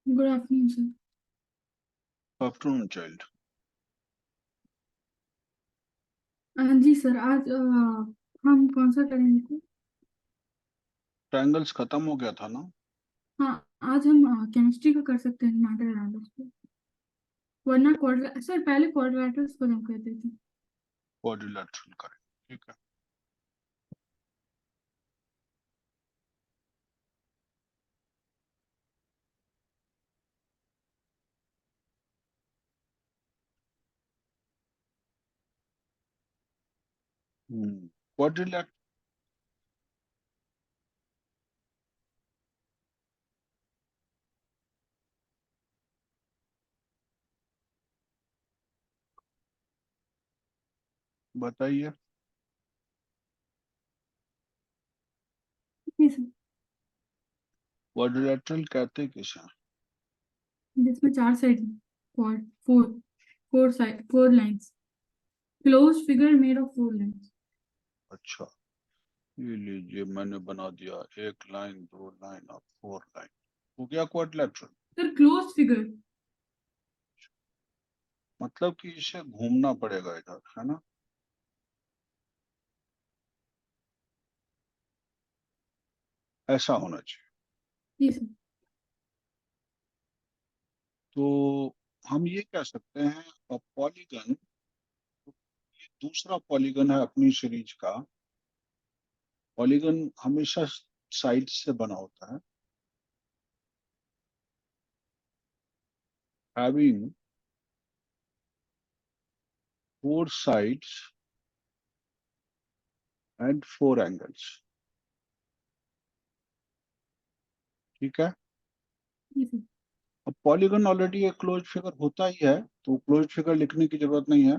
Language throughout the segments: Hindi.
Good afternoon sir. Afternoon child. जी सर, आज हम कौन सा करेंगे? ट्रायंगल्स खत्म हो गया था ना। हाँ, आज हम केमिस्ट्री का कर सकते हैं, मैटर एनालिसिस पे। वरना क्वाड्रा सर, पहले क्वाड्रेटर्स पर हम करते थे। क्वाड्रिलेटरल करें, ठीक है। क्वाड्रिलेट बताइए। जी सर। क्वाड्रिलेटरल कहते किसे हैं? जिसमें चार side, quad, four, four side, four lines, close figure made of four lines. अच्छा, ये लीजिए मैंने बना दिया, एक लाइन, दो लाइन और फोर लाइन, हो गया क्वाड्रिलेटरल। Sir close figure. मतलब कि इसे घूमना पड़ेगा इधर, है ना। ऐसा होना चाहिए। जी सर। तो हम ये कह सकते हैं पॉलीगन, ये दूसरा पॉलीगन है अपनी सीरीज का। पॉलीगन हमेशा साइड से बना होता है, having four sides and four angles, ठीक है। जी सर। अब पॉलीगन ऑलरेडी एक क्लोज फिगर होता ही है, तो क्लोज फिगर लिखने की जरूरत नहीं है,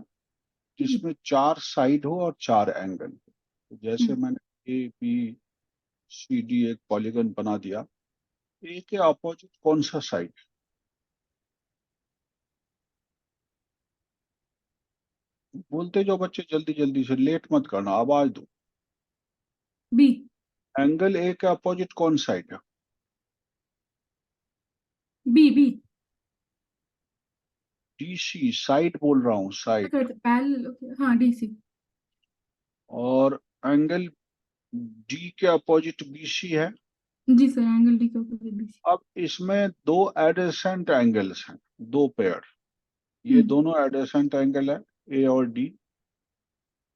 जी। जिसमें चार साइड हो और चार एंगल हो। तो जैसे हम्म। मैंने ए बी सी डी एक पॉलीगन बना दिया। ए के अपोजिट कौन सा साइड? बोलते जाओ बच्चे, जल्दी जल्दी से, लेट मत करना, आवाज दो। बी। एंगल ए के अपोजिट कौन साइड है? B B. D C side बोल रहा हूँ, क्या साइड। करते पैरेलल? ओके, हाँ, डी सी। और एंगल डी के अपोजिट बी सी है। जी सर, एंगल डी का अपोजिट बी सी। अब इसमें दो एडजेसेंट एंगल्स हैं, दो पेयर। ये हम्म। दोनों एडजेसेंट एंगल है, ए और डी।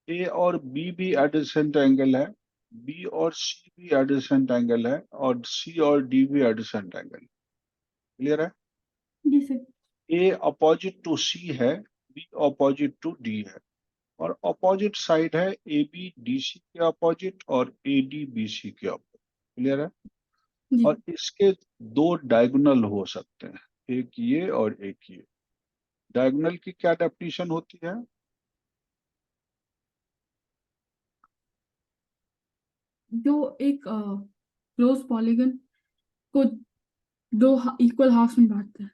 ए और बी भी एडजेसेंट एंगल है, बी और सी भी एडजेसेंट एंगल है, और सी और डी भी एडजेसेंट एंगल। क्लियर है। जी सर। ए अपोजिट टू सी है, बी अपोजिट टू डी है, और अपोजिट साइड है ए बी डी सी के अपोजिट और ए डी बी सी के अपोजिट। क्लियर है। जी। और इसके दो डायगोनल हो सकते हैं, एक ये और एक ये। डायगोनल की क्या डेफिनेशन होती है? जो एक क्लोज पॉलीगन को दो इक्वल हाफ में बांटता है।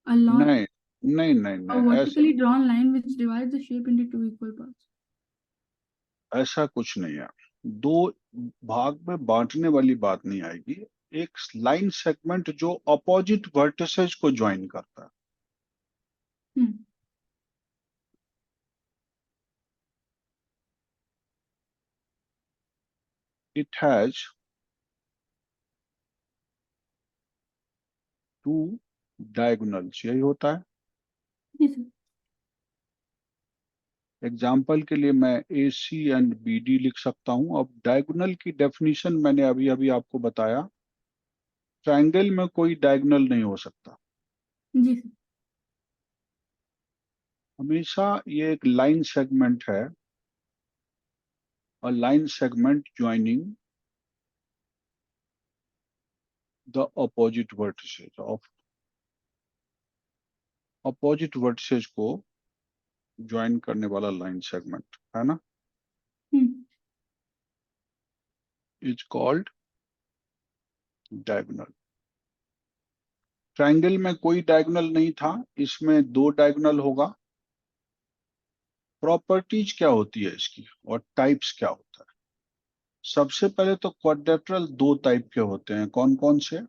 A long, नहीं नहीं नहीं a नहीं, ऐसा vertically drawn line which divides the shape into two equal parts. ऐसा कुछ नहीं है। दो भाग में बांटने वाली बात नहीं आएगी। एक लाइन सेगमेंट जो अपोजिट वर्टिसेस को ज्वाइन करता है। हम्म। इट हैज टू डायगोनल्स, यही होता है। जी सर। एग्जाम्पल के लिए मैं ए सी एंड बी डी लिख सकता हूं। अब डायगोनल की डेफिनेशन मैंने अभी अभी आपको बताया। ट्रायंगल में कोई डायगोनल नहीं हो सकता। जी सर। हमेशा ये एक लाइन सेगमेंट है, और line segment joining the opposite vertices of, opposite vertices को ज्वाइन करने वाला लाइन सेगमेंट, है ना, हम्म। Is called diagonal. ट्रायंगल में कोई डायगोनल नहीं था, इसमें दो डायगोनल होगा। प्रॉपर्टीज क्या होती है इसकी और टाइप्स क्या होता है? सबसे पहले तो क्वाड्रेटरल दो टाइप के होते हैं, कौन कौन से?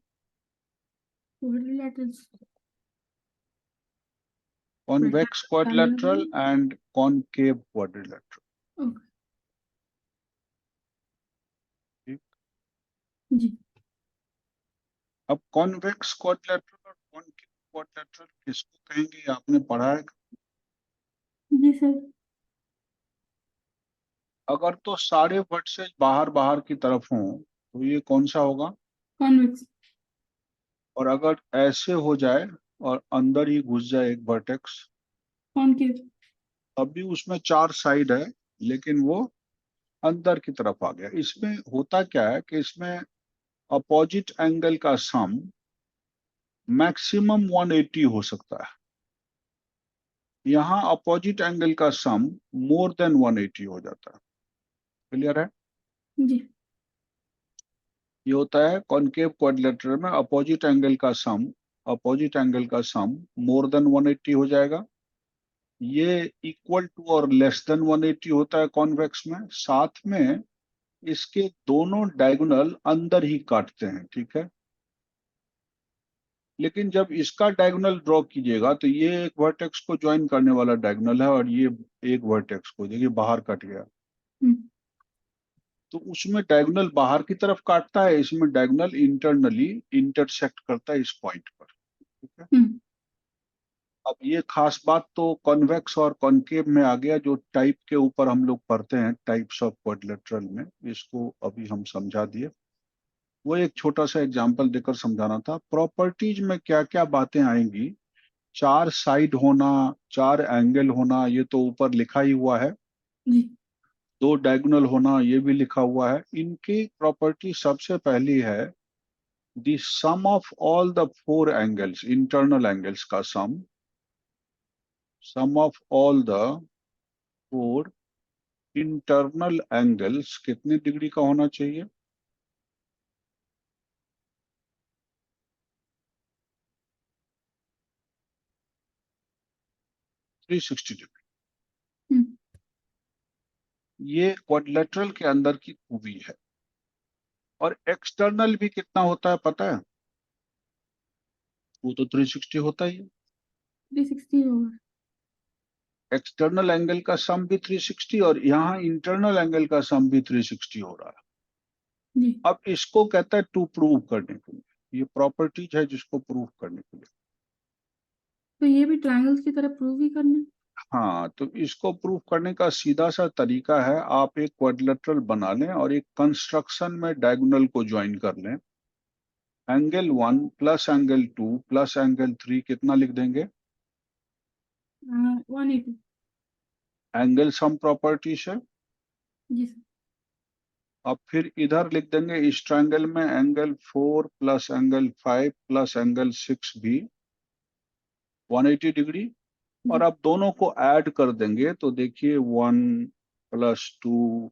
Quadrilaterals, convex quadrilateral rectangle. And concave quadrilateral. Okay. ठीक। जी। अब कॉन्वेक्स क्वाड्रिलेटरल और कॉनकेव क्वाड्रिलेटरल किसको कहेंगे, आपने पढ़ा है? जी सर। अगर तो सारे वर्टेक्स बाहर बाहर की तरफ हों तो ये कौन सा होगा? कॉन्वेक्स। और अगर ऐसे हो जाए और अंदर ही घुस जाए एक वर्टेक्स, कॉनकेव। तब भी उसमें 4 साइड है लेकिन वो अंदर की तरफ आ गया। इसमें होता क्या है कि इसमें अपोजिट एंगल का सम मैक्सिमम 180 हो सकता है। यहाँ अपोजिट एंगल का सम मोर देन 180 हो जाता है। क्लियर है? जी। ये होता है कॉनकेव क्वाड्रिलेटरल में अपोजिट एंगल का सम मोर देन 180 हो जाएगा। ये इक्वल टू और लेस देन 180 होता है कॉन्वेक्स में। साथ में इसके दोनों डायगोनल अंदर ही काटते हैं। ठीक है, लेकिन जब इसका डायगोनल ड्रॉ कीजिएगा तो ये एक वर्टेक्स को ज्वाइन करने वाला डायगोनल है और ये एक वर्टेक्स को देखिए बाहर कट गया। हम्म। तो उसमें डायगोनल बाहर की तरफ काटता है, इसमें डायगोनल इंटरनली इंटरसेक्ट करता है इस पॉइंट पर। ठीक है। हम्म। अब ये खास बात तो कॉन्वेक्स और कॉनकेव में आ गया, जो टाइप के ऊपर हम लोग पढ़ते हैं टाइप्स ऑफ क्वाड्रिलेटरल में, इसको अभी हम समझा दिए। वो एक छोटा सा एग्जांपल देकर समझाना था। प्रॉपर्टीज में क्या क्या बातें आएंगी, 4 साइड होना, 4 एंगल होना, ये तो ऊपर लिखा ही हुआ है। जी। 2 डायगोनल होना, ये भी लिखा हुआ है। इनकी प्रॉपर्टी सबसे पहली है the sum of all the 4 angles, internal angles का sum of all the 4 internal angles कितने डिग्री का होना चाहिए? 360 डिग्री। हम्म। ये क्वाड्रिलेटरल के अंदर की खूबी है। और एक्सटर्नल भी कितना होता है पता है? वो तो 360 होता ही है। 360 होगा। एक्सटर्नल एंगल का सम भी 360 और यहाँ इंटरनल एंगल का सम भी 360 हो रहा है। जी। अब इसको कहता है टू प्रूव करने के लिए, ये प्रॉपर्टीज है जिसको प्रूव करने के लिए। तो ये भी ट्रायंगल्स की तरह प्रूव ही करना है? हाँ, तो इसको प्रूव करने का सीधा सा तरीका है, आप एक क्वाड्रिलेटरल बना लें और एक कंस्ट्रक्शन में डायगोनल को ज्वाइन कर लें। Angle 1 plus angle 2 plus angle 3 कितना लिख देंगे? 180। एंगल सम प्रॉपर्टी से। जी सर। अब फिर इधर लिख देंगे इस ट्रायंगल में angle 4 plus angle 5 plus angle 6 भी 180 डिग्री। और जी। अब दोनों को ऐड कर देंगे तो देखिए 1 plus 2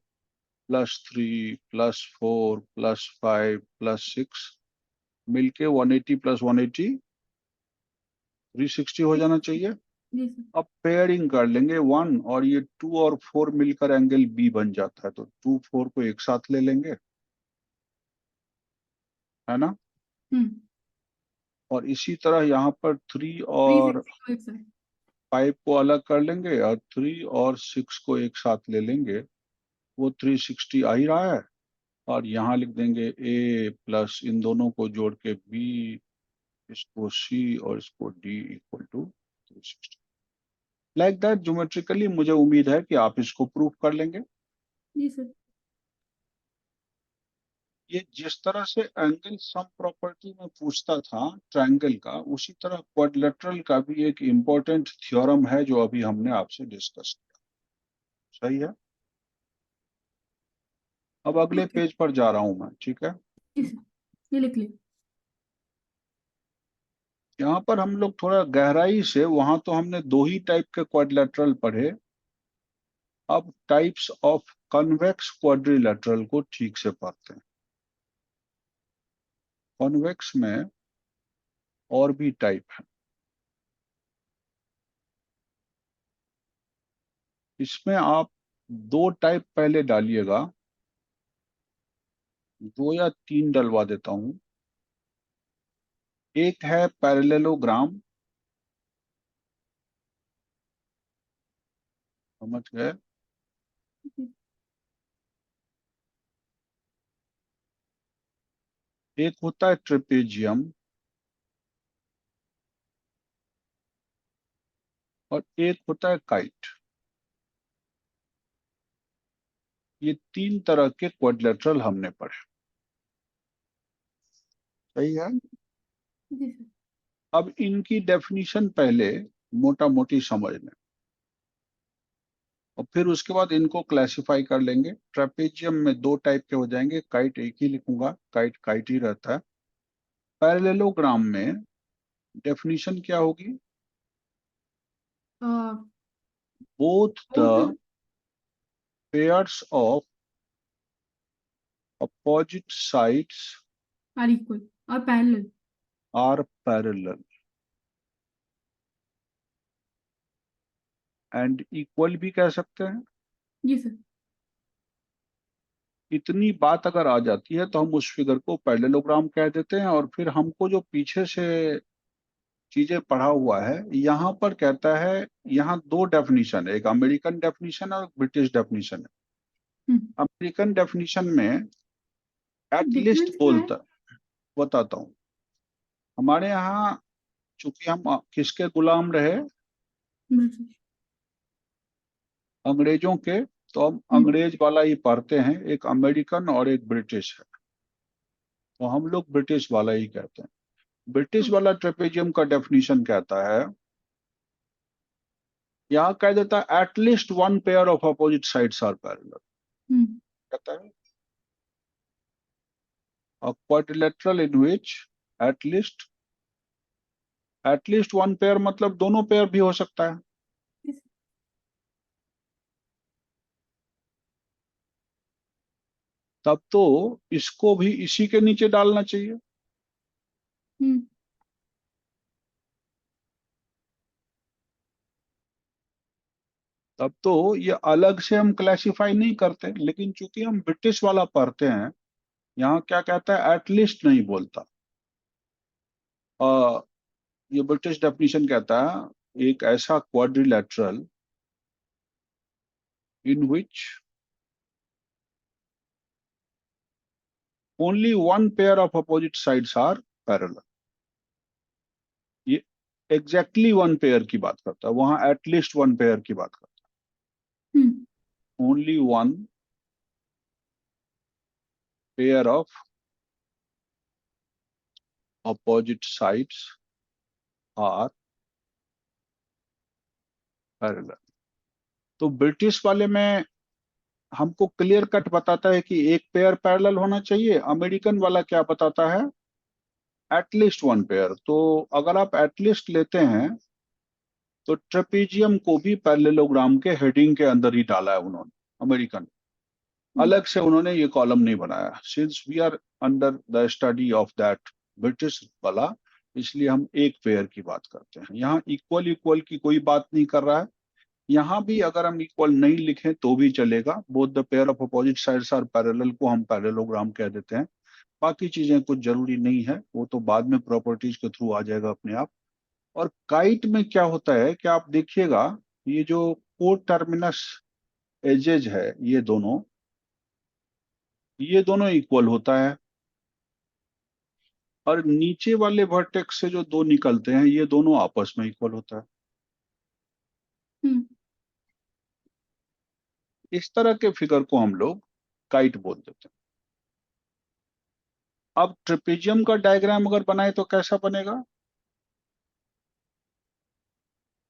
plus 3 plus 4 plus 5 plus 6 मिलके 180 प्लस 180 360 हो जाना चाहिए। जी सर। अब पेयरिंग कर लेंगे 1 और ये 2 और 4 मिलकर एंगल बी बन जाता है, तो 2 4 को एक साथ ले लेंगे, है ना? हम्म। और इसी तरह यहाँ पर 3 और 360 को एक साथ। 5 को अलग कर लेंगे और 3 और 6 को एक साथ ले लेंगे, वो 360 आ ही रहा है। और यहाँ लिख देंगे ए प्लस इन दोनों को जोड़ के बी, इसको सी और इसको D equal to 360। Like that geometrically मुझे उम्मीद है कि आप इसको प्रूफ कर लेंगे। जी सर। ये जिस तरह से एंगल सम प्रॉपर्टी में पूछता था ट्रायंगल का, उसी तरह क्वाड्रिलेटरल का भी एक इंपॉर्टेंट थ्योरम है जो अभी हमने आपसे डिस्कस किया। सही है। अब अगले ओके। पेज पर जा रहा हूं मैं। ठीक है। जी सर, ये लिख लिया। यहाँ पर हम लोग थोड़ा गहराई से, वहां तो हमने 2 ही टाइप के क्वाड्रिलेटरल पढ़े, अब टाइप्स ऑफ कन्वेक्स क्वाड्रिलेटरल को ठीक से पढ़ते हैं। कॉन्वेक्स में और भी टाइप है। इसमें आप 2 टाइप पहले डालिएगा, 2 या 3 डलवा देता हूं। एक है पैरेललोग्राम, समझ गए? एक होता है ट्रेपेजियम, और एक होता है काइट। ये तीन तरह के क्वाड्रिलेटरल हमने पढ़े, सही है? जी सर। अब इनकी डेफिनेशन पहले मोटा मोटी समझ लें, और फिर उसके बाद इनको क्लासिफाई कर लेंगे। ट्रेपेजियम में दो टाइप के हो जाएंगे, काइट एक ही लिखूंगा, काइट काइट ही रहता है। पैरेललोग्राम में डेफिनेशन क्या होगी? Both both the pairs of opposite sides are equal और parallel. are parallel and equal भी कह सकते हैं। जी सर। इतनी बात अगर आ जाती है तो हम उस फिगर को पैरेललोग्राम कह देते हैं। और फिर हमको जो पीछे से चीजें पढ़ा हुआ है, यहाँ पर कहता है, यहाँ दो डेफिनेशन है, एक अमेरिकन डेफिनेशन और ब्रिटिश डेफिनेशन है। अमेरिकन डेफिनेशन में सर एटलीस्ट डिफरेंस क्या है? बोलता, बताता हूँ। हमारे यहाँ चूंकि हम किसके गुलाम रहे? ब्रिटिश। अंग्रेजों के। तो हम अंग्रेज वाला ही पढ़ते हैं, एक अमेरिकन और एक ब्रिटिश है, तो हम लोग ब्रिटिश वाला ही कहते हैं। ब्रिटिश वाला ट्रेपेजियम का डेफिनेशन कहता है, यहाँ कह देता है at least one pair of opposite sides are parallel. कहता है a quadrilateral in which at least one pair, मतलब दोनों पेयर भी हो सकता है। तब तो इसको भी इसी के नीचे डालना चाहिए। तब तो ये अलग से हम क्लासिफाई नहीं करते, लेकिन चूंकि हम ब्रिटिश वाला पढ़ते हैं, यहाँ क्या कहता है, एटलीस्ट नहीं बोलता। ये ब्रिटिश डेफिनेशन कहता है एक ऐसा quadrilateral in which only one pair of opposite sides are parallel. ये एग्जैक्टली वन पेयर की बात करता है, वहां एटलीस्ट वन पेयर की बात करता है। Only one pair of opposite sides are parallel. तो ब्रिटिश वाले में हमको क्लियर कट बताता है कि एक पेयर पैरेलल होना चाहिए। अमेरिकन वाला क्या बताता है? At least one pair. तो अगर आप एटलीस्ट लेते हैं तो ट्रेपेजियम को भी पैरेललोग्राम के हेडिंग के अंदर ही डाला है उन्होंने, अमेरिकन। अलग से उन्होंने ये कॉलम नहीं बनाया। Since we are under the study of that British वाला, इसलिए हम एक पेयर की बात करते हैं। यहाँ इक्वल इक्वल की कोई बात नहीं कर रहा है। यहाँ भी अगर हम इक्वल नहीं लिखें तो भी चलेगा। Both the pair of opposite sides are parallel को हम पैरेललोग्राम कह देते हैं। बाकी चीजें कुछ जरूरी नहीं है, वो तो बाद में प्रॉपर्टीज के थ्रू आ जाएगा अपने आप। और काइट में क्या होता है कि आप देखिएगा, ये जो को टर्मिनस एजेज है, ये दोनों इक्वल होता है। और नीचे वाले वर्टेक्स से जो दो निकलते हैं, ये दोनों आपस में इक्वल होता है। इस तरह के फिगर को हम लोग काइट बोल देते हैं। अब ट्रेपेजियम का डायग्राम अगर बनाए तो कैसा बनेगा?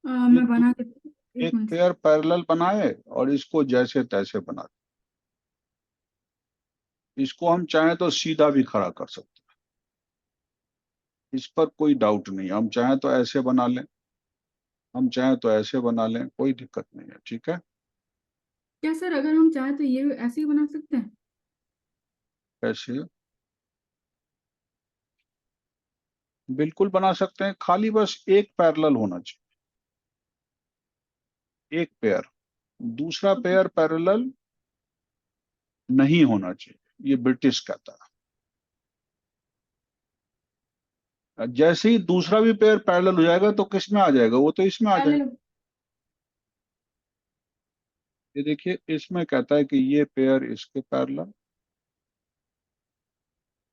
मैं एक बना के एक एक मिनट। पेयर पैरेलल बनाए और इसको जैसे तैसे बना दे। इसको हम चाहें तो सीधा भी खड़ा कर सकते हैं, इस पर कोई डाउट नहीं। हम चाहें तो ऐसे बना लें, हम चाहें तो ऐसे बना लें, कोई दिक्कत नहीं है। ठीक है? क्या सर अगर हम चाहें तो ये ऐसे ही बना सकते हैं? ऐसे बिल्कुल बना सकते हैं, खाली बस एक पैरेलल होना चाहिए, एक पेयर। दूसरा पेयर पैरेलल नहीं होना चाहिए, ये ब्रिटिश कहता है। जैसे ही दूसरा भी पेयर पैरेलल हो जाएगा तो किस में आ जाएगा, वो तो इसमें आ जाएगा। पैरेलल। ये देखिए इसमें कहता है कि ये पेयर इसके पैरेलल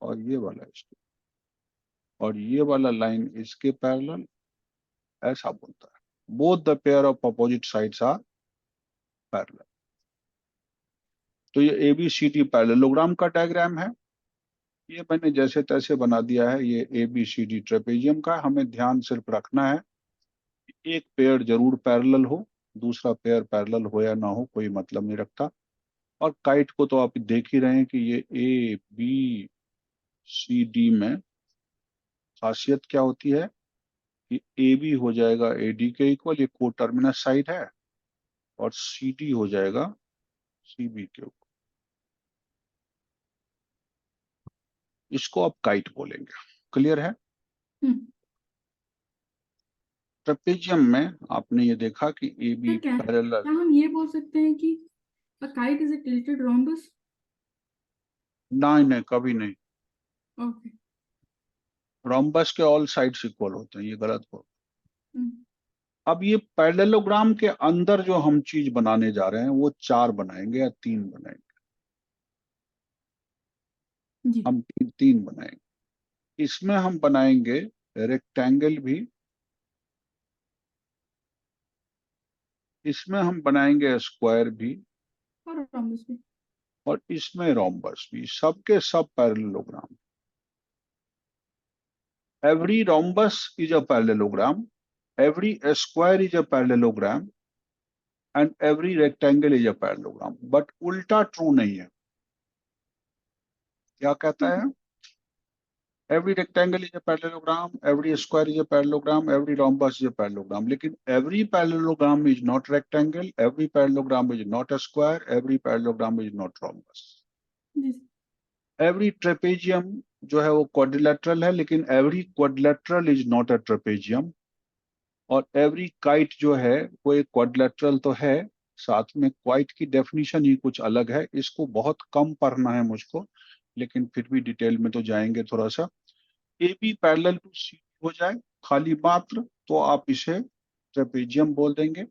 और ये वाला इसके, और ये वाला लाइन इसके पैरेलल, ऐसा बोलता है। Both the pair of opposite sides are parallel. तो ये ABCD पैरेललोग्राम का डायग्राम है। ये मैंने जैसे तैसे बना दिया है। ये ABCD ट्रेपेजियम का। हमें ध्यान सिर्फ रखना है कि एक पेयर जरूर पैरेलल हो, दूसरा पेयर पैरेलल हो या ना हो कोई मतलब नहीं रखता। और काइट को तो आप देख ही रहे हैं कि ये ABCD में खासियत क्या होती है कि AB हो जाएगा AD के इक्वल, ये को टर्मिनस साइड है, और CD हो जाएगा CB के ऊपर। इसको आप काइट बोलेंगे। क्लियर है। हम्म। ट्रेपेजियम में आपने ये देखा कि AB सर क्या पैरेलल। क्या हम ये बोल सकते हैं कि a kite is a tilted rhombus? नहीं नहीं, कभी नहीं। ओके। रोम्बस के ऑल साइड्स इक्वल होते हैं, ये गलत हो। हम्म। अब ये पैरेललोग्राम के अंदर जो हम चीज बनाने जा रहे हैं वो 4 बनाएंगे या 3 बनाएंगे। जी। हम तीन बनाएंगे। इसमें हम बनाएंगे रेक्टेंगल भी, इसमें हम बनाएंगे स्क्वायर भी, और rhombus भी। और इसमें रोम्बस भी। सबके सब parallelogram. Every rhombus is a parallelogram, every square is a parallelogram, and every rectangle is a parallelogram. But उल्टा ट्रू नहीं है। क्या कहता है? Every rectangle is a parallelogram, every square is a parallelogram, every rhombus is a parallelogram. लेकिन every parallelogram is not rectangle, every parallelogram is not a square, every parallelogram is not rhombus. Ji. Every trapezium जो है वो quadrilateral है, लेकिन every quadrilateral is not a trapezium. और every kite जो है वो एक quadrilateral तो है, साथ में क्वाइट की डेफिनेशन ही कुछ अलग है। इसको बहुत कम पढ़ना है मुझको, लेकिन फिर भी डिटेल में तो जाएंगे थोड़ा सा। AB पैरेलल टू CD हो जाए खाली मात्र, तो आप इसे ट्रेपेजियम बोल देंगे।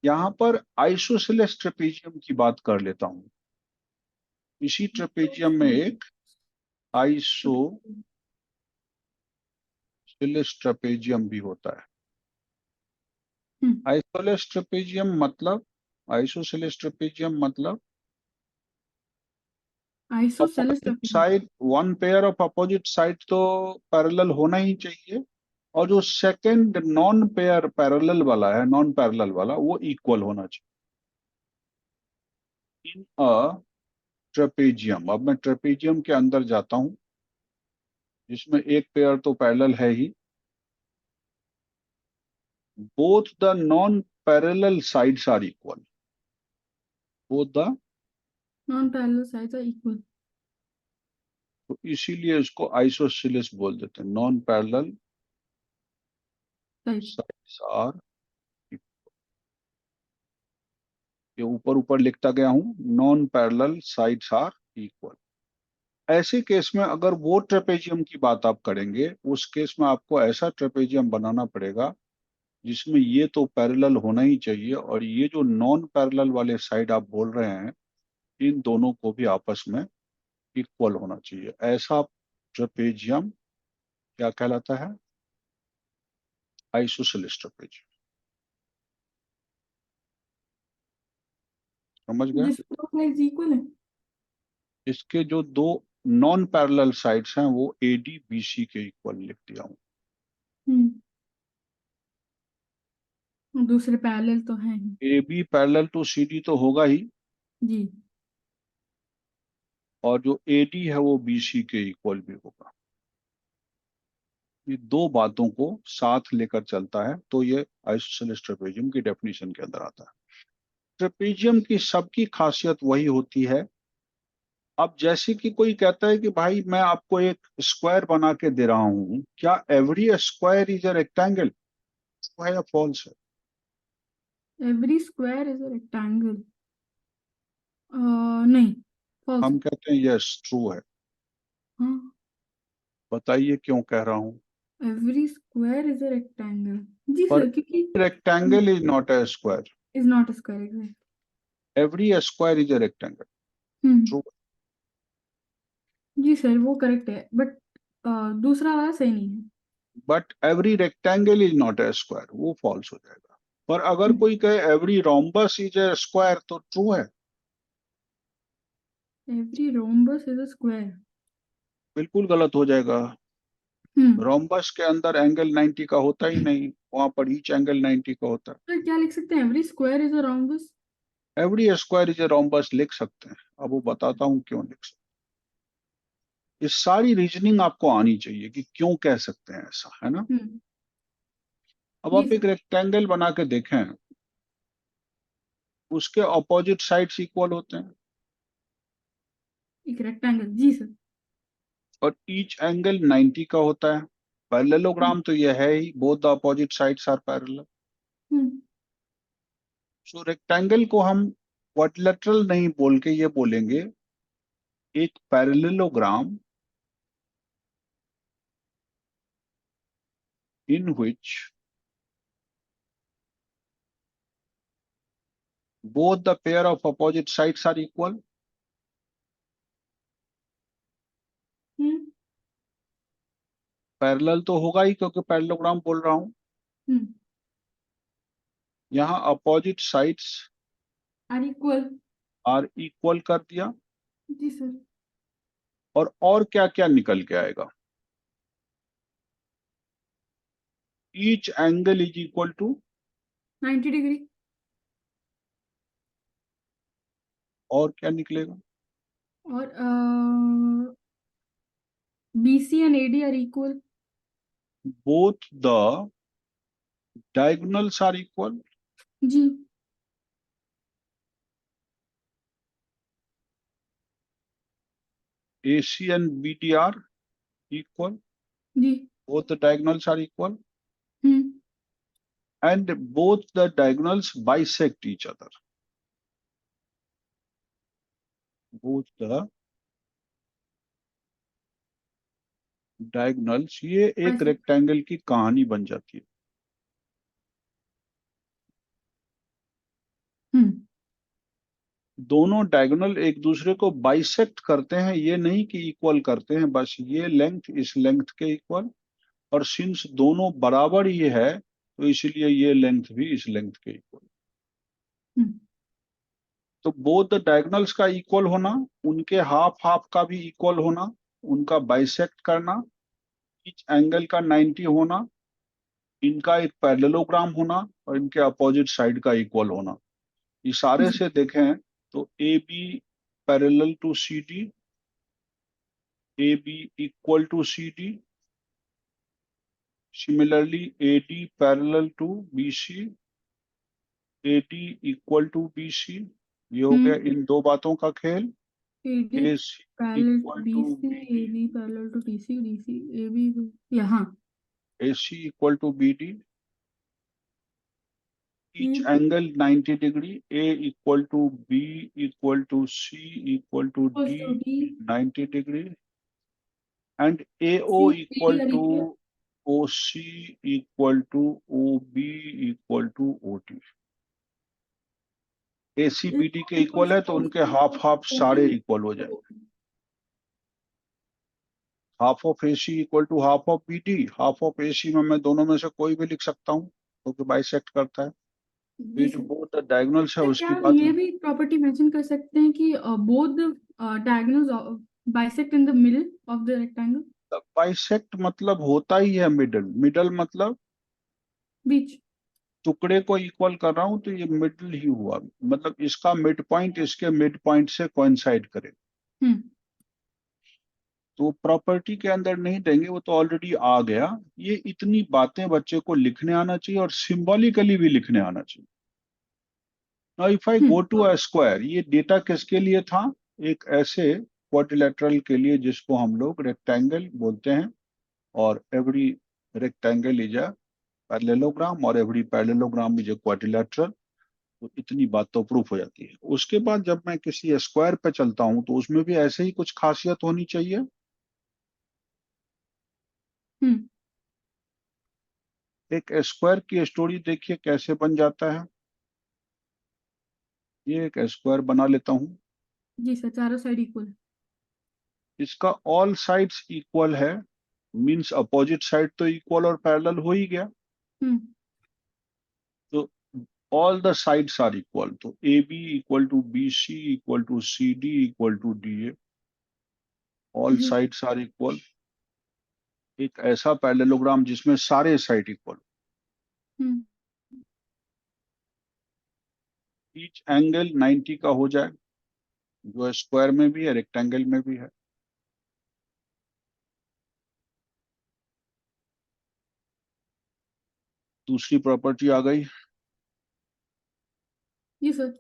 यहाँ पर आइसोसेलेस ट्रेपेजियम की बात कर लेता हूँ। इसी ट्रेपेजियम में एक आइसोसेलेस ट्रेपेजियम भी होता है। आइसोसेलेस ट्रेपेजियम मतलब, आइसोसेलेस ट्रेपेजियम मतलब isosceles opposite trapezium. Side, one pair of opposite side तो पैरेलल होना ही चाहिए, और जो सेकंड नॉन पेयर पैरेलल वाला है, नॉन पैरेलल वाला, वो इक्वल होना चाहिए इन अ ट्रेपेजियम। अब मैं ट्रेपेजियम के अंदर जाता हूं, जिसमें एक पेयर तो पैरेलल है ही। Both the non parallel sides are equal. Both the, non parallel sides are equal. तो इसीलिए इसको आइसोसेलेस बोल देते हैं। Non parallel side. Sides are, ये ऊपर ऊपर लिखता गया हूं, non parallel sides are equal. ऐसे केस में अगर वो ट्रेपेजियम की बात आप करेंगे, उस केस में आपको ऐसा ट्रेपेजियम बनाना पड़ेगा जिसमें ये तो पैरेलल होना ही चाहिए, और ये जो नॉन पैरेलल वाले साइड आप बोल रहे हैं, इन दोनों को भी आपस में इक्वल होना चाहिए। ऐसा ट्रेपेजियम क्या कहलाता है? Isosceles trapezium. समझ गए? जिसमें दो साइड्स इक्वल है। इसके जो दो नॉन पैरेलल साइड्स हैं वो AD BC के इक्वल लिख दिया हूं। हम्म। दूसरे पैरेलल तो है ही। AB पैरेलल टू CD तो होगा ही, जी। और जो AD है वो BC के इक्वल भी होगा। ये दो बातों को साथ लेकर चलता है, तो ये आइसोसेलेस ट्रेपेजियम की डेफिनेशन के अंदर आता है। ट्रेपेजियम की सबकी खासियत वही होती है। अब जैसे कि कोई कहता है कि भाई मैं आपको एक स्क्वायर बना के दे रहा हूं, क्या every square is a rectangle? True है या फॉल्स है? Every square is a rectangle. नहीं, फॉल्स हम है। कहते हैं यस ट्रू है। हाँ। बताइए क्यों कह रहा हूं। Every square is a rectangle. जी पर सर, क्योंकि rectangle is not a square. Is not a square exact. Every square is a rectangle. हम्म। ट्रू। जी सर, वो करेक्ट है, बट दूसरा वाला सही नहीं है। But every rectangle is not a square, वो फॉल्स हो जाएगा। पर अगर हम्म। कोई कहे every rhombus is a square तो ट्रू है। Every rhombus is a square. बिल्कुल गलत हो जाएगा। हम्म। रोम्बस के अंदर एंगल 90 का होता ही नहीं, वहां पर ईच एंगल 90 का होता तो क्या लिख सकते हैं, every square is a rhombus? है। Every square is a rhombus लिख सकते हैं, अब वो बताता हूँ क्यों लिख सकते हैं। ये सारी रीजनिंग आपको आनी चाहिए कि क्यों कह सकते हैं ऐसा, है ना। हम्म। अब जी आप एक सर। रेक्टेंगल बना के देखें, उसके ऑपोजिट साइड्स इक्वल होते हैं, एक रेक्टेंगल, जी सर। और ईच एंगल 90 का होता है। पैरेललोग्राम तो यह है ही, both the opposite sides are parallel. हम्म। सो रेक्टेंगल को हम क्वाड्रिलेटरल नहीं बोल के ये बोलेंगे एक parallelogram in which both the pair of opposite sides are equal। Hmm. Parallel तो होगा ही क्योंकि पैरेललोग्राम बोल रहा हूं। हम्म। यहाँ opposite sides are equal. Are equal कर दिया। जी सर। और क्या क्या निकल के आएगा। Each angle is equal to, 90 degree. और क्या निकलेगा। और BC and AD are equal. Both the diagonals are equal. जी। AC and BD are equal। जी। Both the diagonals are equal hmm. and both the diagonals bisect each other। Both the diagonals, ये एक ऐसे। रेक्टेंगल की कहानी बन जाती है। हम्म। दोनों डायगोनल एक दूसरे को बाइसेक्ट करते हैं, ये नहीं कि इक्वल करते हैं, बस ये लेंथ इस लेंथ के इक्वल, और सिंस दोनों बराबर ही है तो इसलिए ये लेंथ भी इस लेंथ के इक्वल। हम्म। तो बोथ द डायगोनल्स का इक्वल होना, उनके हाफ हाफ का भी इक्वल होना, उनका बाइसेक्ट करना, इच एंगल का 90 होना, इनका एक पैरेललोग्राम होना, और इनके अपोजिट साइड का इक्वल होना। इशारे जी। से देखें तो A B parallel to C D, A B equal to C D. Similarly A D parallel to B C, A D equal to B C. ये हो गया हम्म। इन दो बातों का खेल। AD A C parallel to equal to BC, B D, AB parallel to TC, DC AB यहाँ। A C equal to B D, each AB angle 90 degree, A equal to B equal to C equal to equals to D D। 90 degree, and AO C BD equal are equal. to OC equal to OB equal to OD। AC BD के इक्वल इक्वल्स है तो टू उनके OC हाफ हाफ सारे OD। इक्वल हो जाएंगे। Half of AC equal to half of BD। Half of AC में मैं दोनों में से कोई भी लिख सकता हूँ क्योंकि बाइसेक्ट करता है। तो जी ये जो सर। बोथ द डायगोनल्स है सर, क्या उसकी हम बात ये भी प्रॉपर्टी मेंशन कर सकते हैं कि both diagonals bisect in the middle of the rectangle? Bisect मतलब होता ही है मिडल। मिडल मतलब बीच। टुकड़े को इक्वल कर रहा हूं तो ये मिडल ही हुआ, मतलब इसका मिड पॉइंट इसके मिड पॉइंट से कोइंसाइड करे। हम्म। तो प्रॉपर्टी के अंदर नहीं देंगे, वो तो ऑलरेडी आ गया। ये इतनी बातें बच्चे को लिखने आना चाहिए और सिंबॉलिकली भी लिखने आना चाहिए। Now if I go hmm. To a square, ये डेटा किसके लिए था। एक ऐसे क्वाड्रिलेटरल के लिए जिसको हम लोग रेक्टेंगल बोलते हैं, और every rectangle is a parallelogram और every parallelogram is a quadrilateral. तो इतनी बात तो प्रूफ हो जाती है। उसके बाद जब मैं किसी स्क्वायर पे चलता हूं तो उसमें भी ऐसे ही कुछ खासियत होनी चाहिए। हम्म। एक स्क्वायर की स्टोरी देखिए कैसे बन जाता है। ये एक स्क्वायर बना लेता हूं। जी सर, चारों साइड इक्वल। इसका ऑल साइड्स इक्वल है, मींस अपोजिट साइड तो इक्वल और पैरेलल हो ही गया। हम्म। तो all the sides are equal, तो A B equal to B C equal to C D equal to D A. All जी। साइड्स आर इक्वल, एक ऐसा पैरेललोग्राम जिसमें सारे साइड इक्वल। हम्म। ईच एंगल 90 का हो जाए, जो स्क्वायर में भी है रेक्टेंगल में भी है। दूसरी प्रॉपर्टी आ गई जी सर।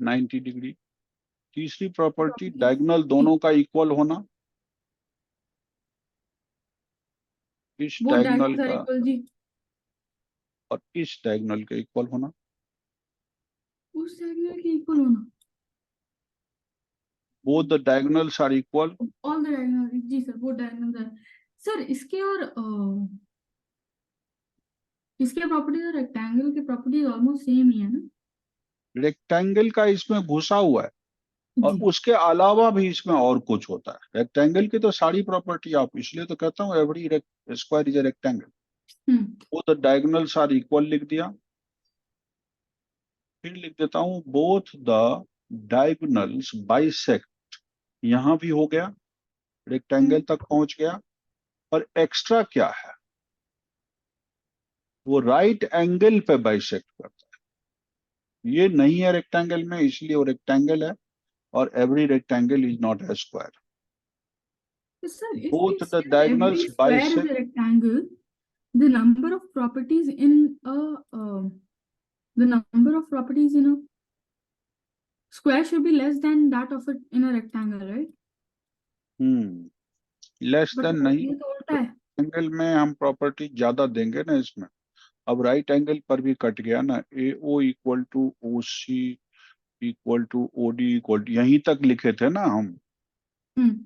90 डिग्री। तीसरी प्रॉपर्टी प्रॉपर्टी डायगोनल जी। दोनों का इक्वल होना। इस बोथ डायगोनल डायगोनल्स आर का इक्वल जी। और इस डायगोनल के इक्वल होना। उस डायगोनल के इक्वल होना। Both the diagonals are equal. All the diagonal जी sir, both diagonals are. Sir इसके और इसके प्रॉपर्टीज और रेक्टेंगल की प्रॉपर्टीज ऑलमोस्ट सेम ही है ना? रेक्टेंगल का इसमें घुसा हुआ है और जी। उसके अलावा भी इसमें और कुछ होता है। रेक्टेंगल की तो सारी प्रॉपर्टी आप, इसलिए तो कहता हूँ every square is a rectangle. Hmm. Both the diagonals are equal लिख दिया। फिर लिख देता हूँ बोथ द डायगोनल्स बाइसेक्ट। यहां भी हो गया, रेक्टेंगल हम्म। तक पहुंच गया। और एक्स्ट्रा क्या है, वो राइट एंगल पे बाइसेक्ट करता है। ये नहीं है रेक्टेंगल में, इसलिए वो रेक्टेंगल है। और every rectangle is not a square. So, sir, if we both the say that every diagonals square is bisect. a rectangle, the number of properties in a the number of properties in a square should be less than that of a in a rectangle, right? Less but then नहीं, ये तो उल्टा है। एंगल में हम प्रॉपर्टी ज्यादा देंगे ना इसमें। अब राइट एंगल पर भी कट गया ना, A O equal to O C equal to O D equal to, यहीं तक लिखे थे ना हम। हम्म।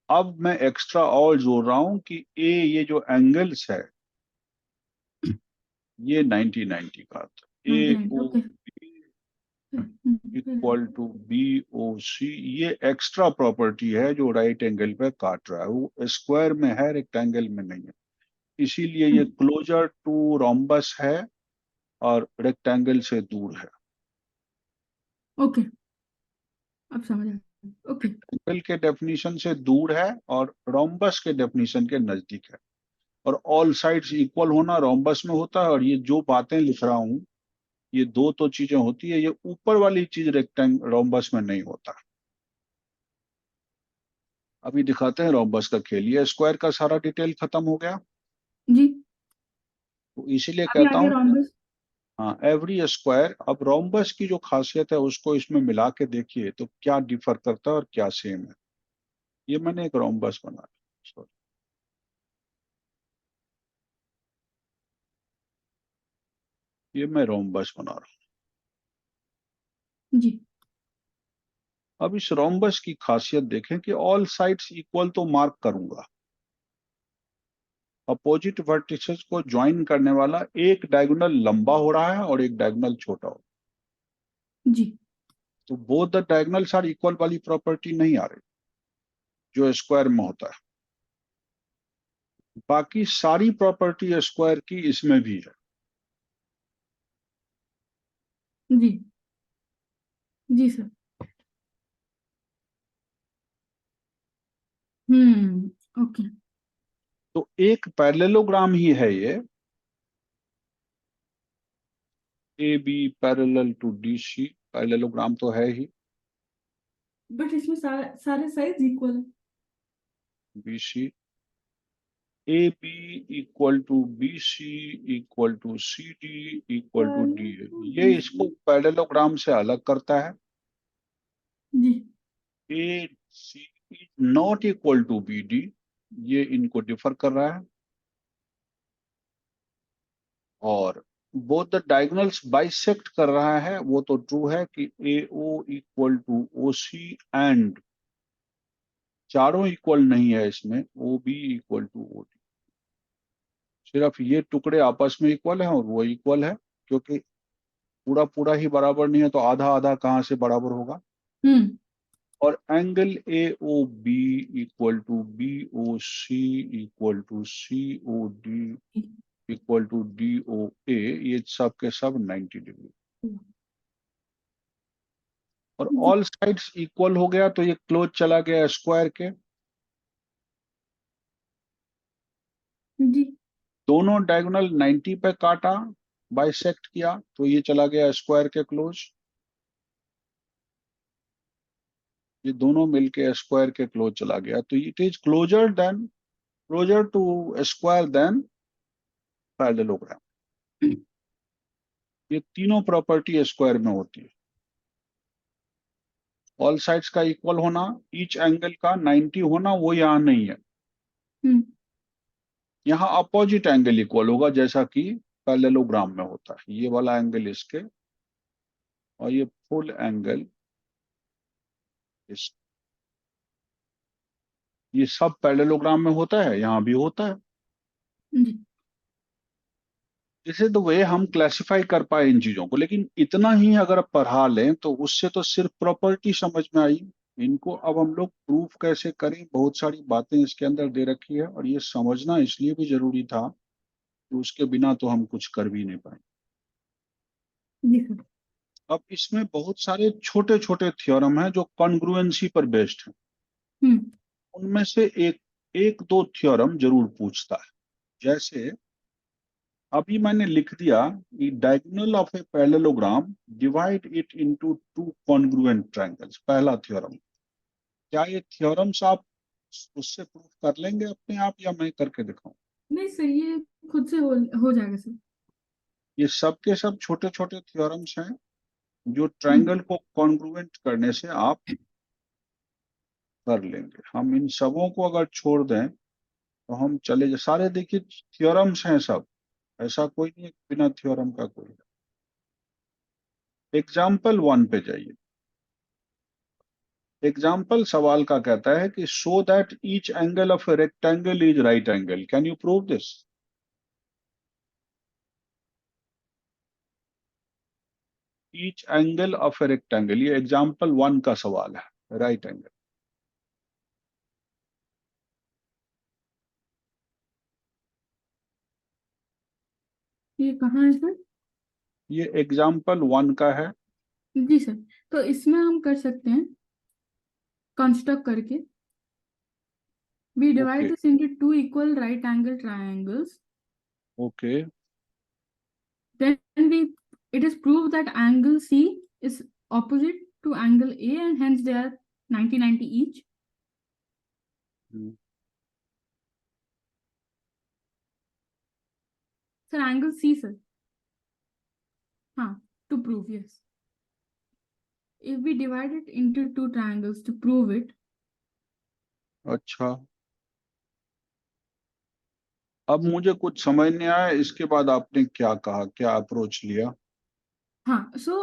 अब मैं एक्स्ट्रा और जोड़ रहा हूं कि ए, ये जो एंगल्स है ये 90 90 का था। A 99 O okay. Equal to B O C, ये एक्स्ट्रा प्रॉपर्टी है जो राइट एंगल पे काट रहा है, वो स्क्वायर में है रेक्टेंगल में नहीं है। इसीलिए ये क्लोजर टू रोम्बस है और रेक्टेंगल से दूर है। ओके, अब समझ आया। ओके। एंगल के डेफिनेशन से दूर है और रोम्बस के डेफिनेशन के नजदीक है। और ऑल साइड्स इक्वल होना रोम्बस में होता है। और ये जो बातें लिख रहा हूं, ये दो तो चीजें होती है, ये ऊपर वाली चीज रेक्टेंग रोम्बस में नहीं होता। अभी दिखाते हैं रोम्बस का खेल। ये स्क्वायर का सारा डिटेल खत्म हो गया। जी। तो इसीलिए अभी कहता आगे हूँ, रोम्बस। हाँ एवरी स्क्वायर। अब रोम्बस की जो खासियत है उसको इसमें मिला के देखिए तो क्या डिफर करता है और क्या सेम है। ये मैंने एक रोम्बस बनाया, सॉरी, ये मैं रोम्बस बना रहा जी। हूँ। अब इस रोम्बस की खासियत देखें कि ऑल साइड्स इक्वल तो मार्क करूंगा। अपोजिट वर्टिसेस को ज्वाइन करने वाला एक डायगोनल लंबा हो रहा है और एक डायगोनल छोटा हो, जी। तो both the diagonals are equal वाली प्रॉपर्टी नहीं आ रही जो स्क्वायर में होता है। बाकी सारी प्रॉपर्टी स्क्वायर की इसमें भी है। जी। जी सर। ओके। तो एक पैरेललोग्राम ही है ये, A B parallel to D C, parallelogram तो है ही। बट इसमें सारे साइज इक्वल है। B C, A B equal to B C equal to C D equal to D A. ये इसको पैरेललोग्राम से अलग करता है। जी। A C is not equal to B D, ये इनको डिफर कर रहा है। और बोथ द डायगोनल्स बाइसेक्ट कर रहा है, वो तो ट्रू है कि A O equal to O C and चारों इक्वल नहीं है इसमें, O B equal to O D. सिर्फ ये टुकड़े आपस में इक्वल है और वो इक्वल है, क्योंकि पूरा पूरा ही बराबर नहीं है तो आधा आधा कहाँ से बराबर होगा। और angle A O B equal to B O C equal to C O D equal to D O A, ये सब के सब 90 डिग्री। और ऑल साइड्स इक्वल हो गया तो ये क्लोज चला गया स्क्वायर के। जी दोनों डायगोनल 90 पे काटा, बाइसेक्ट किया तो ये चला गया स्क्वायर के क्लोज। ये दोनों मिलके स्क्वायर के क्लोज चला गया, तो it is closer to square than parallelogram. ये तीनों प्रॉपर्टी स्क्वायर में होती है। ऑल साइड्स का इक्वल होना, ईच एंगल का 90 होना, वो यहाँ नहीं है। यहाँ अपोजिट एंगल इक्वल होगा जैसा कि पैरेललोग्राम में होता है। ये वाला एंगल इसके और ये फुल एंगल इस, ये सब पैरेललोग्राम में होता है, यहाँ भी होता है। जी जैसे तो वे हम क्लासिफाई कर पाए इन चीजों को, लेकिन इतना ही अगर पढ़ा लें तो उससे तो सिर्फ प्रॉपर्टी समझ में आई। इनको अब हम लोग प्रूफ कैसे करें, बहुत सारी बातें इसके अंदर दे रखी है, और ये समझना इसलिए भी जरूरी था कि उसके बिना तो हम कुछ कर भी नहीं पाए। जी सर। अब इसमें बहुत सारे छोटे छोटे थ्योरम हैं जो कॉन्ग्रुएंसी पर बेस्ड हैं। उनमें से एक दो थ्योरम जरूर पूछता है। जैसे अभी मैंने लिख दिया कि diagonal of a parallelogram divide it into two congruent triangles, पहला थ्योरम। क्या ये थ्योरम्स आप उससे प्रूफ कर लेंगे अपने आप, या मैं करके दिखाऊं? नहीं सर, ये खुद से हो जाएगा सर। ये सब के सब छोटे छोटे थ्योरम्स हैं जो ट्रायंगल को कॉन्ग्रुएंट करने से आप कर लेंगे। हम इन सबों को अगर छोड़ दें तो हम चले जाए, सारे देखिए थ्योरम्स हैं सब, ऐसा कोई नहीं है बिना थ्योरम का कोई। एग्जाम्पल 1 पे जाइए। एग्जाम्पल सवाल का कहता है कि show that each angle of a rectangle is right angle, can you prove this? Each angle of a rectangle, ये एग्जाम्पल 1 का सवाल है, राइट एंगल। ये कहाँ है सर? ये एग्जाम्पल 1 का है। जी सर, तो इसमें हम कर सकते हैं कंस्ट्रक्ट करके। We divide okay this into two equal right angle triangles. Okay Then it is proved that angle C is opposite to angle A and hence they are 90-90 each. Sir, angle C sir. To prove, yes. If we divide it into two triangles to prove it. अच्छा, अब मुझे कुछ समझ नहीं आया, इसके बाद आपने क्या कहा, क्या अप्रोच लिया? So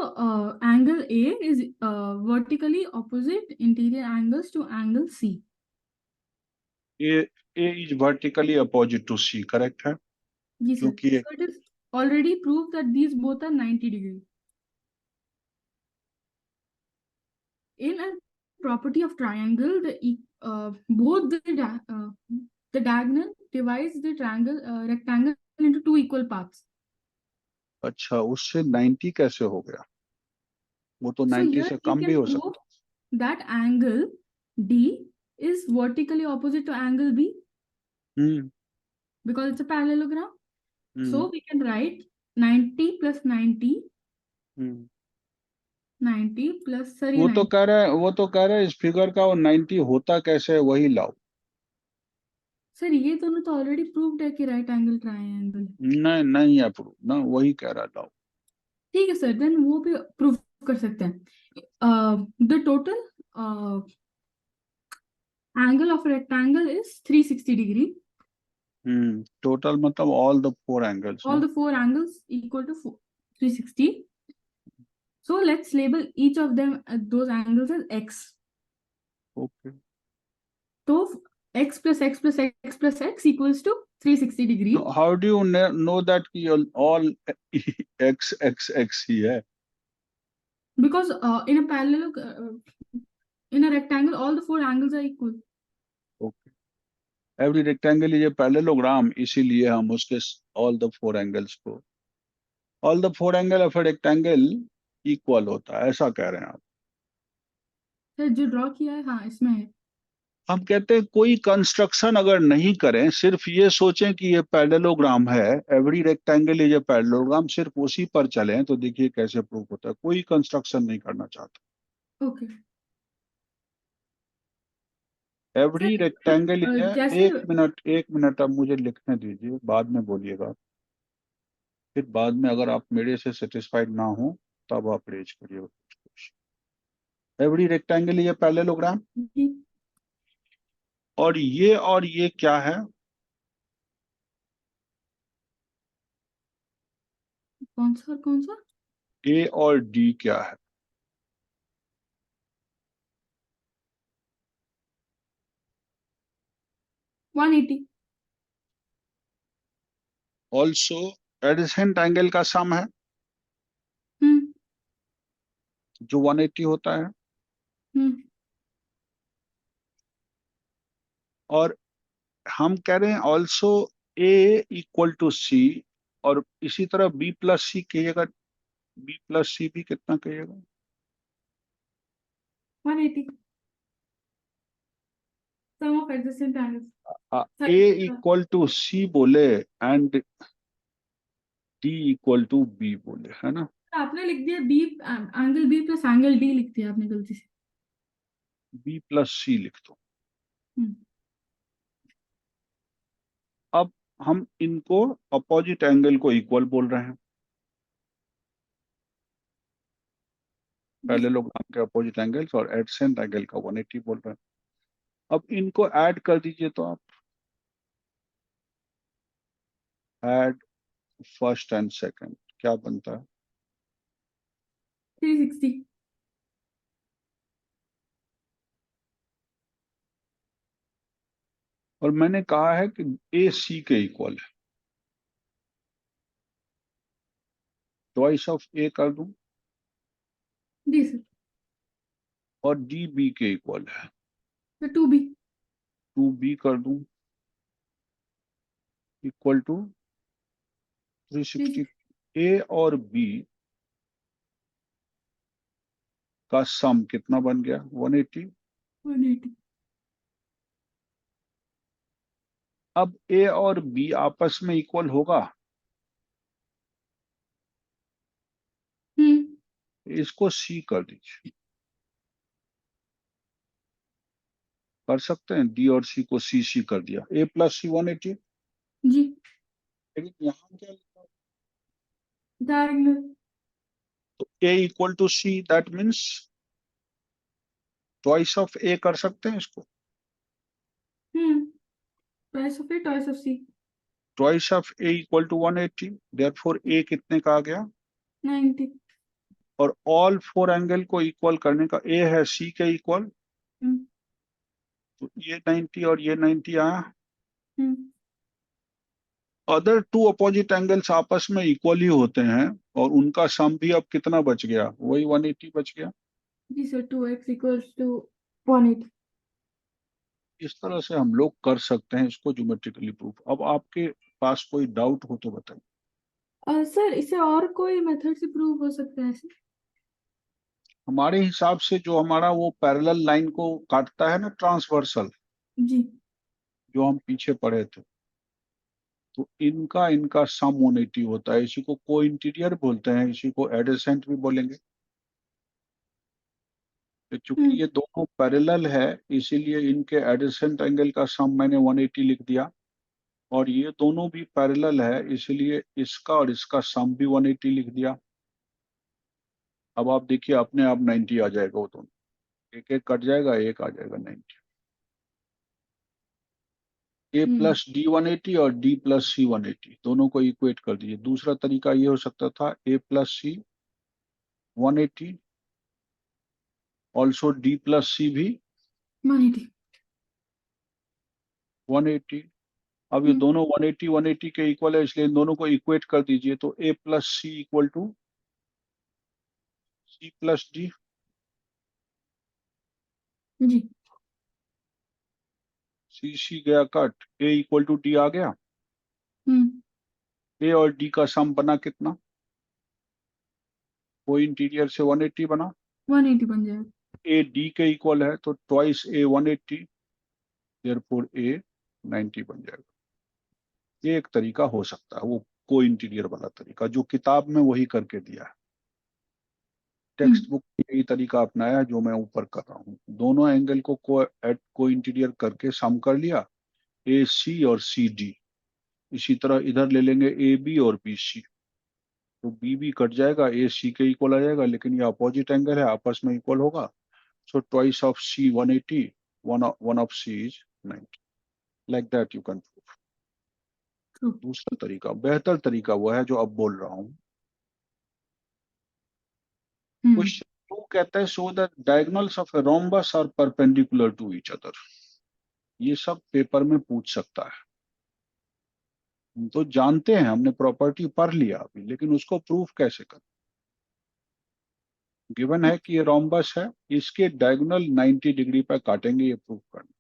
angle A is vertically opposite interior angles to angle C. A is vertically opposite to C, correct है? Yes sir. क्योंकि So it is already proved that these both are 90 degrees. In a property of triangle, both the diagonal divides the triangle rectangle into two equal parts. अच्छा, उससे 90 कैसे हो गया? वो तो So 90 here से we कम भी can हो prove सकता। that angle D is vertically opposite to angle B because it's a parallelogram. So we can write 90 plus 90, 90 plus, sorry, वो 90. तो कह रहा है इस फिगर का वो 90 होता कैसे है वही लाओ। सर ये दोनों तो ऑलरेडी प्रूव्ड है कि राइट एंगल ट्रायंगल। नहीं है प्रूफ ना, वही कह रहा लाओ। ठीक है सर, देन वो भी प्रूव कर सकते हैं। The total angle of a rectangle is 360 degree. Total मतलब ऑल द 4 एंगल्स All ना? the four angles equal to 360. So let's label each of them those angles as x. Okay So x plus x plus x plus x equals to 360 degree. how do you know that all x x x ही है? Because in a parallel, in a rectangle, all the four angles are equal. Okay. Every rectangle is a parallelogram, इसीलिए हम उसके all the four angles को all the four angle of a rectangle equal होता है, ऐसा कह रहे हैं आप? सर जो ड्रॉ किया है, हाँ इसमें है. हम कहते हैं कोई कंस्ट्रक्शन अगर नहीं करें, सिर्फ ये सोचें कि ये पैरेललोग्राम है, every rectangle is a parallelogram, सिर्फ उसी पर चलें तो देखिए कैसे प्रूफ होता है. कोई कंस्ट्रक्शन नहीं करना चाहता. ओके. एवरी रेक्टेंगल इज जैसे एक मिनट अब मुझे लिखने दीजिए, बाद में बोलिएगा. फिर बाद में अगर आप मेरे से सेटिस्फाइड ना हो तब आप रेज करिए. Every rectangle is a parallelogram. और ये क्या है? कौन सा और कौन सा? ए और डी क्या है? $180. ऑल्सो एडजेसेंट एंगल का सम है जो 180 होता है. और हम कह रहे हैं ऑल्सो ए इक्वल टू सी, और इसी तरह बी प्लस सी कहिएगा. बी प्लस सी भी कितना कहिएगा? 180. Sum of adjacent angles. A equal to C बोले and D equal to B बोले, है ना? आपने लिख दिया B angle B plus angle D लिख दिया आपने गलती से. बी प्लस सी लिख दो. अब हम इनको अपोजिट एंगल को इक्वल बोल रहे हैं. पैरेललोग्राम के अपोजिट एंगल्स और एडजेसेंट एंगल का 180 बोल रहे हैं. अब इनको ऐड कर दीजिए तो आप ऐड फर्स्ट एंड सेकंड, क्या बनता है? 360. और मैंने कहा है कि ए सी के इक्वल है. चॉइस ऑफ ए कर दूं जी सर. और डी बी के इक्वल है. तो 2B. 2B कर दूं इक्वल टू 360. ए और बी का सम कितना बन गया? 180. 180. अब ए और बी आपस में इक्वल होगा? इसको सी कर दीजिए. कर सकते हैं, डी और सी को सी कर दिया. A plus C 180. जी. लेकिन यहाँ क्या लिखा है? डायगोनल. तो A equal to C, that means choice of A कर सकते हैं इसको. Twice of A twice of C. Choice of A equal to 180, therefore A कितने का आ गया? 90. और ऑल फोर एंगल को इक्वल करने का, ए है सी के इक्वल, तो ये 90 और ये 90 आया. अदर टू अपोजिट एंगल्स आपस में इक्वल ही होते हैं और उनका सम भी अब कितना बच गया? वही 180 बच गया. जी सर. 2x equals to 180. इस तरह से हम लोग कर सकते हैं इसको ज्योमेट्रिकली प्रूफ. अब आपके पास कोई डाउट हो तो बताइए. सर इसे और कोई मेथड से प्रूव हो सकता है ऐसे? हमारे हिसाब से जो हमारा वो पैरेलल लाइन को काटता है ना, ट्रांसवर्सल, जी. जो हम पीछे पढ़े थे, तो इनका सम 180 होता है. इसी को को इंटीरियर बोलते हैं, इसी को एडजेसेंट भी बोलेंगे. तो चूंकि ये दोनों पैरेलल है इसीलिए इनके एडजेसेंट एंगल का सम मैंने 180 लिख दिया. और ये दोनों भी पैरेलल है इसलिए इसका और इसका सम भी 180 लिख दिया. अब आप देखिए अपने आप 90 आ जाएगा. वो दोनों एक एक कट जाएगा, एक आ जाएगा 90. ए प्लस डी 180 और डी प्लस सी 180 दोनों को इक्वेट कर दीजिए. दूसरा तरीका ये हो सकता था ए plus C 180, also D plus सी भी 180. 180. अब ये दोनों 180 के इक्वल है, इसलिए इन दोनों को इक्वेट कर दीजिए। तो a plus C equal to C plus D. जी। सी गया cut, a equal to D आ गया। a और d का सम बना कितना? वो इंटीरियर से 180 बना। 180 बन जाएगा। a d के इक्वल है तो ट्वाइस a 180, देयरफॉर a 90 बन जाएगा। ये एक तरीका हो सकता है, वो को इंटीरियर वाला तरीका जो किताब में वही करके दिया है। टेक्स्ट बुक यही तरीका अपनाया है जो मैं ऊपर कर रहा हूँ। दोनों एंगल को को इंटीरियर करके सम कर लिया, ए सी और सी डी। इसी तरह इधर ले लेंगे ए बी और बी सी, तो बी बी कट जाएगा, ए सी के इक्वल आ जाएगा, लेकिन ये अपोजिट एंगल है, आपस में इक्वल होगा। So twice of C 180, one of C is 90। Like that you can prove. True. दूसरा तरीका, बेहतर तरीका वो है जो अब बोल रहा हूँ। क्वेश्चन 2 कहता है so that diagonals of a rhombus are perpendicular to each other. ये सब पेपर में पूछ सकता है। हम तो जानते हैं, हमने प्रॉपर्टी पढ़ लिया अभी, लेकिन उसको प्रूफ कैसे करें? गिवन है कि ये रोम्बस है, इसके डायगोनल 90 डिग्री पर काटेंगे, ये प्रूफ करना।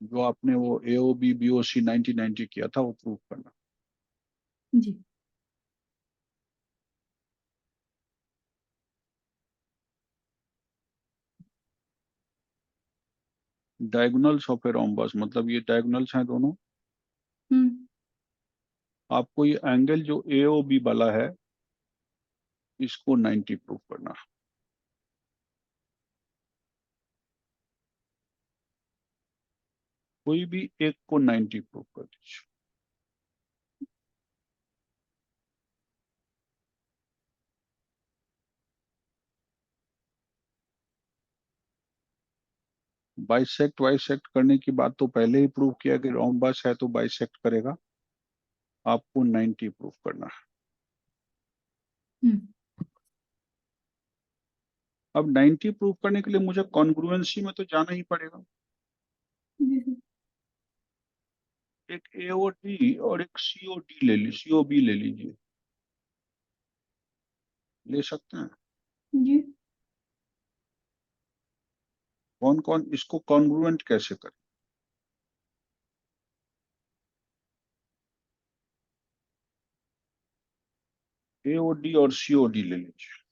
जो आपने वो एओबी बीओसी 90 किया था वो प्रूफ करना। जी। डायगोनल्स ऑफ ए रोम्बस मतलब ये डायगोनल्स हैं दोनों। आपको ये एंगल जो एओबी वाला है इसको 90 प्रूफ करना। कोई भी एक को 90 प्रूफ कर दीजिए। बाइसेक्ट वाइसेक्ट करने की बात तो पहले ही प्रूव किया कि रोम्बस है तो बाइसेक्ट करेगा। आपको 90 प्रूफ करना है। अब 90 प्रूफ करने के लिए मुझे कॉन्ग्रुएंसी में तो जाना ही पड़ेगा। एक एओडी और एक सीओडी ले ली, सीओबी ले लीजिए, ले सकते हैं। जी। कौन कौन इसको कॉन्ग्रुएंट कैसे करें? एओडी और सीओडी ले लीजिए,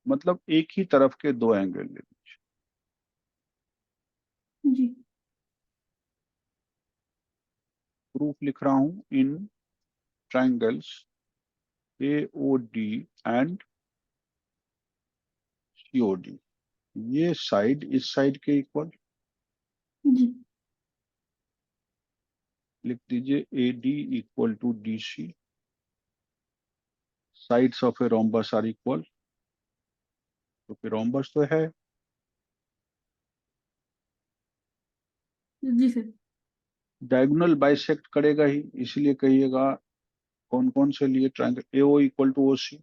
मतलब एक ही तरफ के दो एंगल ले लीजिए। जी। प्रूफ लिख रहा हूं, in triangles AOD and COD, ये साइड इस साइड के इक्वल। जी। लिख दीजिए AD equal to DC, sides of a rhombus are equal. तो फिर रोम्बस तो है। जी सर। डायगोनल बाइसेक्ट करेगा ही, इसलिए कहिएगा कौन कौन से लिए triangle AO equal to OC।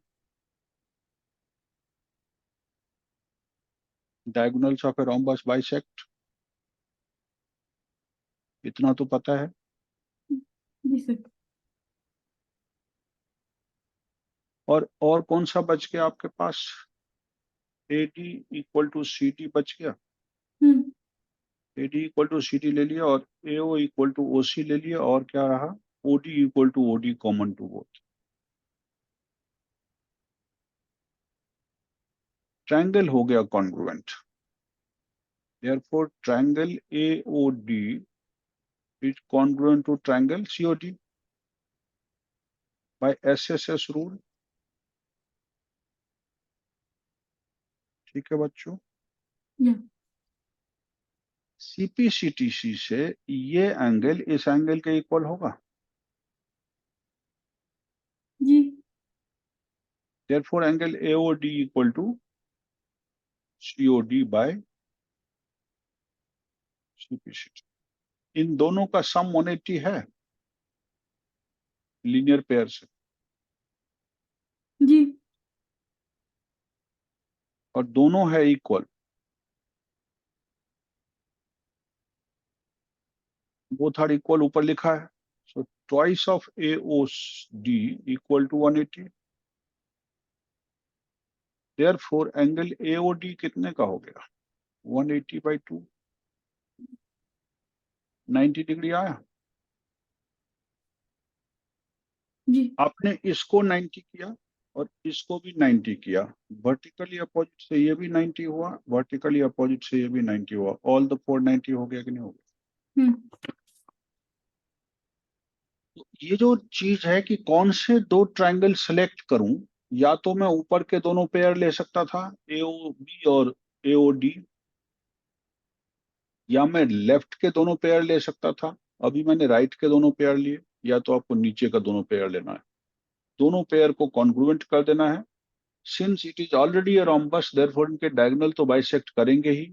Diagonals of a rhombus bisect, इतना तो पता है। जी सर। और कौन सा बच गया आपके पास? AD इक्वल टू CD बच गया। AD इक्वल टू CD ले लिया, और AO इक्वल टू OC ले लिया, और क्या रहा? OD equal to OD common to both. Triangle हो गया congruent. Therefore, triangle AOD is congruent to triangle COD by SSS rule। ठीक है बच्चों। या। CPCTC से ये एंगल इस एंगल के इक्वल होगा। जी। Therefore, angle AOD equal to COD by CPCT। इन दोनों का सम 180 है लीनियर पेयर से, जी। और दोनों है इक्वल। बोथ आर इक्वल ऊपर लिखा है, so twice of AOD equal to 180। Therefore angle AOD कितने का हो गया? 180/2, 90 डिग्री आया। जी आपने इसको 90 किया और इसको भी 90 किया, वर्टिकली अपोजिट से ये भी 90 हुआ, वर्टिकली अपोजिट से ये भी 90 हुआ, ऑल द 490 हो गया कि नहीं हो गया? तो ये जो चीज है कि कौन से दो ट्रायंगल सेलेक्ट करूं, या तो मैं ऊपर के दोनों पेयर ले सकता था AOB और AOD, या मैं लेफ्ट के दोनों पेयर ले सकता था। अभी मैंने राइट के दोनों पेयर लिए, या तो आपको नीचे का दोनों पेयर लेना है। दोनों पेयर को कॉन्ग्रुएंट कर देना है। Since it is already a rhombus, therefore इनके डायगोनल तो बाइसेक्ट करेंगे ही,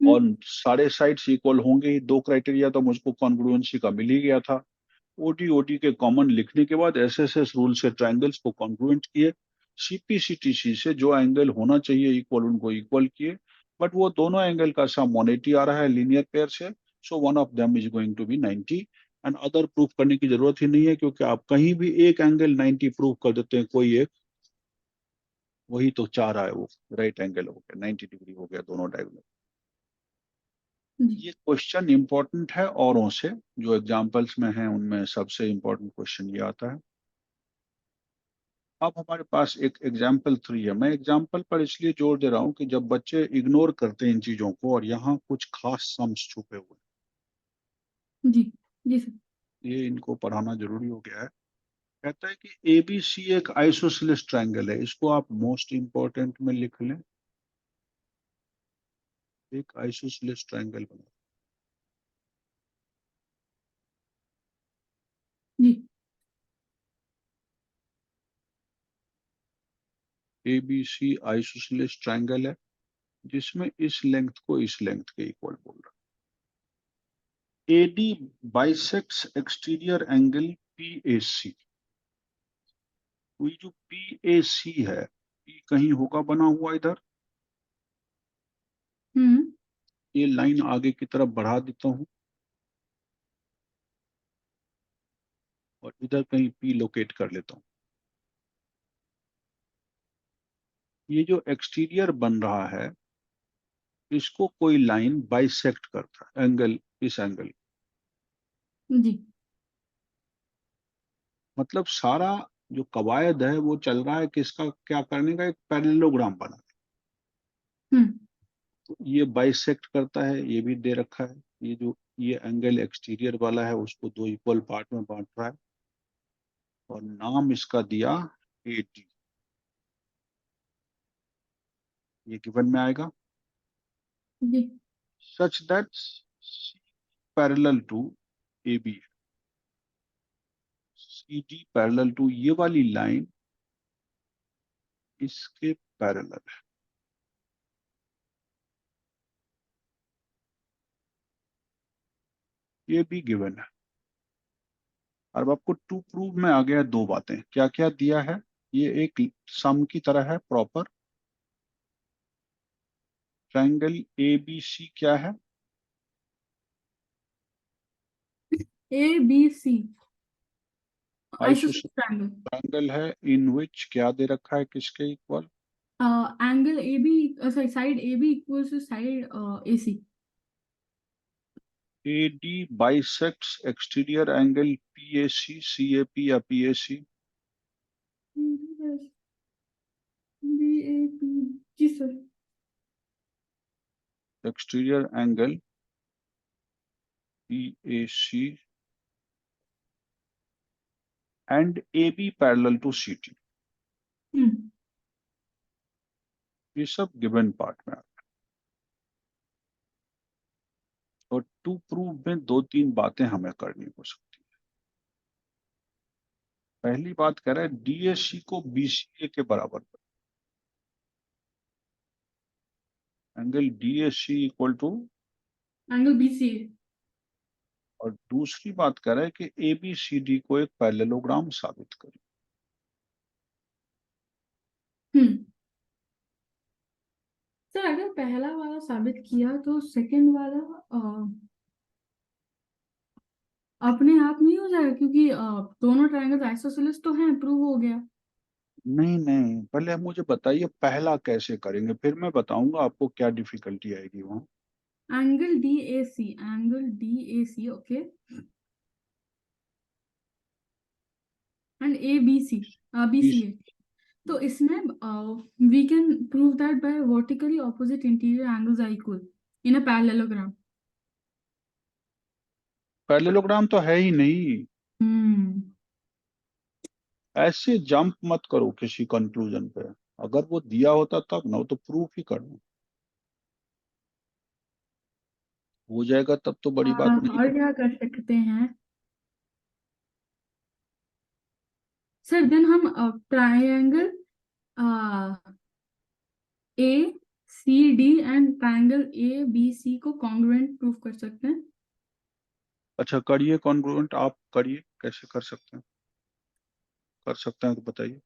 और सारे साइड्स इक्वल होंगे ही। दो क्राइटेरिया तो मुझको कॉन्ग्रुएंसी का मिल ही गया था। OD के कॉमन लिखने के बाद SSS रूल से ट्रायंगल्स को कॉन्ग्रुएंट किए, CPCTC से जो एंगल होना चाहिए इक्वल उनको इक्वल किए, बट वो दोनों एंगल का सम 180 आ रहा है लीनियर पेयर से, so one of them is going to be 90। And other proof करने की जरूरत ही नहीं है, क्योंकि आप कहीं भी एक एंगल 90 प्रूफ कर देते हैं, कोई एक, वही तो चाह रहा है वो, राइट एंगल हो गया, 90 डिग्री हो गया दोनों डायगोनल। ये क्वेश्चन इंपॉर्टेंट है औरों से, जो एग्जाम्पल्स में है उनमें सबसे इंपॉर्टेंट क्वेश्चन ये आता है। अब हमारे पास एक एग्जाम्पल 3 है। मैं एग्जाम्पल पर इसलिए जोर दे रहा हूं कि जब बच्चे इग्नोर करते हैं इन चीजों को, और यहाँ कुछ खास सम्स छुपे हुए जी जी सर। हैं, ये इनको पढ़ाना जरूरी हो गया है। कहता है कि ABC एक आइसोसेलेस ट्रायंगल है, इसको आप मोस्ट इंपॉर्टेंट में लिख लें। एक आइसोसेलेस ट्रायंगल बना, जी ABC आइसोसेलेस ट्रायंगल है, जिसमें इस लेंथ को इस लेंथ के इक्वल बोल रहा है। AD bisects exterior angle PAC। तो ये जो PAC है, P कहीं होगा बना हुआ इधर, ये लाइन आगे की तरफ बढ़ा देता हूं, और इधर कहीं P लोकेट कर लेता हूं। ये जो एक्सटीरियर बन रहा है, इसको कोई लाइन बाइसेक्ट करता है, एंगल, इस एंगल, जी मतलब सारा जो कवायद है वो चल रहा है किसका, क्या करने का, एक पैरेललोग्राम बना। तो ये बाइसेक्ट करता है, ये भी दे रखा है। ये जो ये एंगल एक्सटीरियर वाला है उसको दो इक्वल पार्ट में बांट रहा है, और नाम इसका दिया AD। ये गिवन में आएगा, जी such that C parallel to AB, CD parallel to, ये वाली लाइन इसके पैरेलल है। ये भी गिवन है। अब आपको टू प्रूव में आ गया दो बातें। क्या क्या दिया है? ये एक सम की तरह है प्रॉपर। ट्रायंगल ABC क्या है? ABC isosceles isosceles triangle. Triangle है, इन विच क्या दे रखा है, किसके इक्वल? Angle AB, sorry side AB equals to side AC। AD bisects exterior angle PAC, CAP या PAC। BAP जी sir. Exterior angle PAC and AB parallel to CT। ये सब गिवन पार्ट में आता है। और टू प्रूव में दो तीन बातें हमें करनी हो सकती है। पहली बात कह रहा है DAC को BCA के बराबर कर, angle DAC equal to, angle BCA। और दूसरी बात कह रहा है कि ABCD को एक पैरेललोग्राम साबित करें। सर अगर पहला वाला साबित किया तो सेकंड वाला अपने आप नहीं हो जाएगा, क्योंकि दोनों ट्रायंगल आइसोसेलेस तो हैं, प्रूव हो गया। नहीं नहीं, पहले मुझे बताइए पहला कैसे करेंगे, फिर मैं बताऊंगा आपको क्या डिफिकल्टी आएगी वहाँ। Angle D A C, angle D A C, okay, and A B C, B C A. तो इसमें we can prove that by vertically opposite interior angles are equal in a parallelogram. Parallelogram तो है ही नहीं। हम्म। ऐसे जंप मत करो किसी कंक्लूजन पे। अगर वो दिया होता तब ना, वो तो प्रूफ ही करना हो जाएगा तब तो बड़ी बात नहीं और है। क्या कर सकते हैं सर? देन हम triangle A C D and triangle A B C को कॉन्ग्रुएंट प्रूफ कर सकते हैं। अच्छा करिए कॉन्ग्रुएंट, आप करिए, कैसे कर सकते हैं, कर सकते हैं तो बताइए।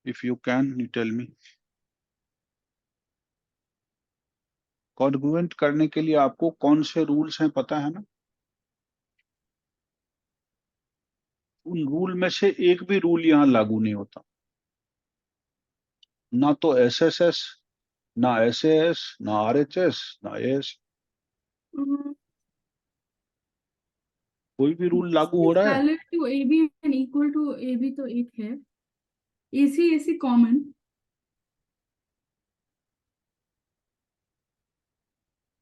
If you can you tell me. Congruent करने के लिए आपको कौन से रूल्स हैं पता है ना? उन रूल में से एक भी रूल यहाँ लागू नहीं होता। ना तो एस एस एस, ना एस एस, ना आर एच एस, ना एस, कोई भी रूल लागू हो रहा है? Parallel to A B and equal to A B तो एक है, ए सी कॉमन।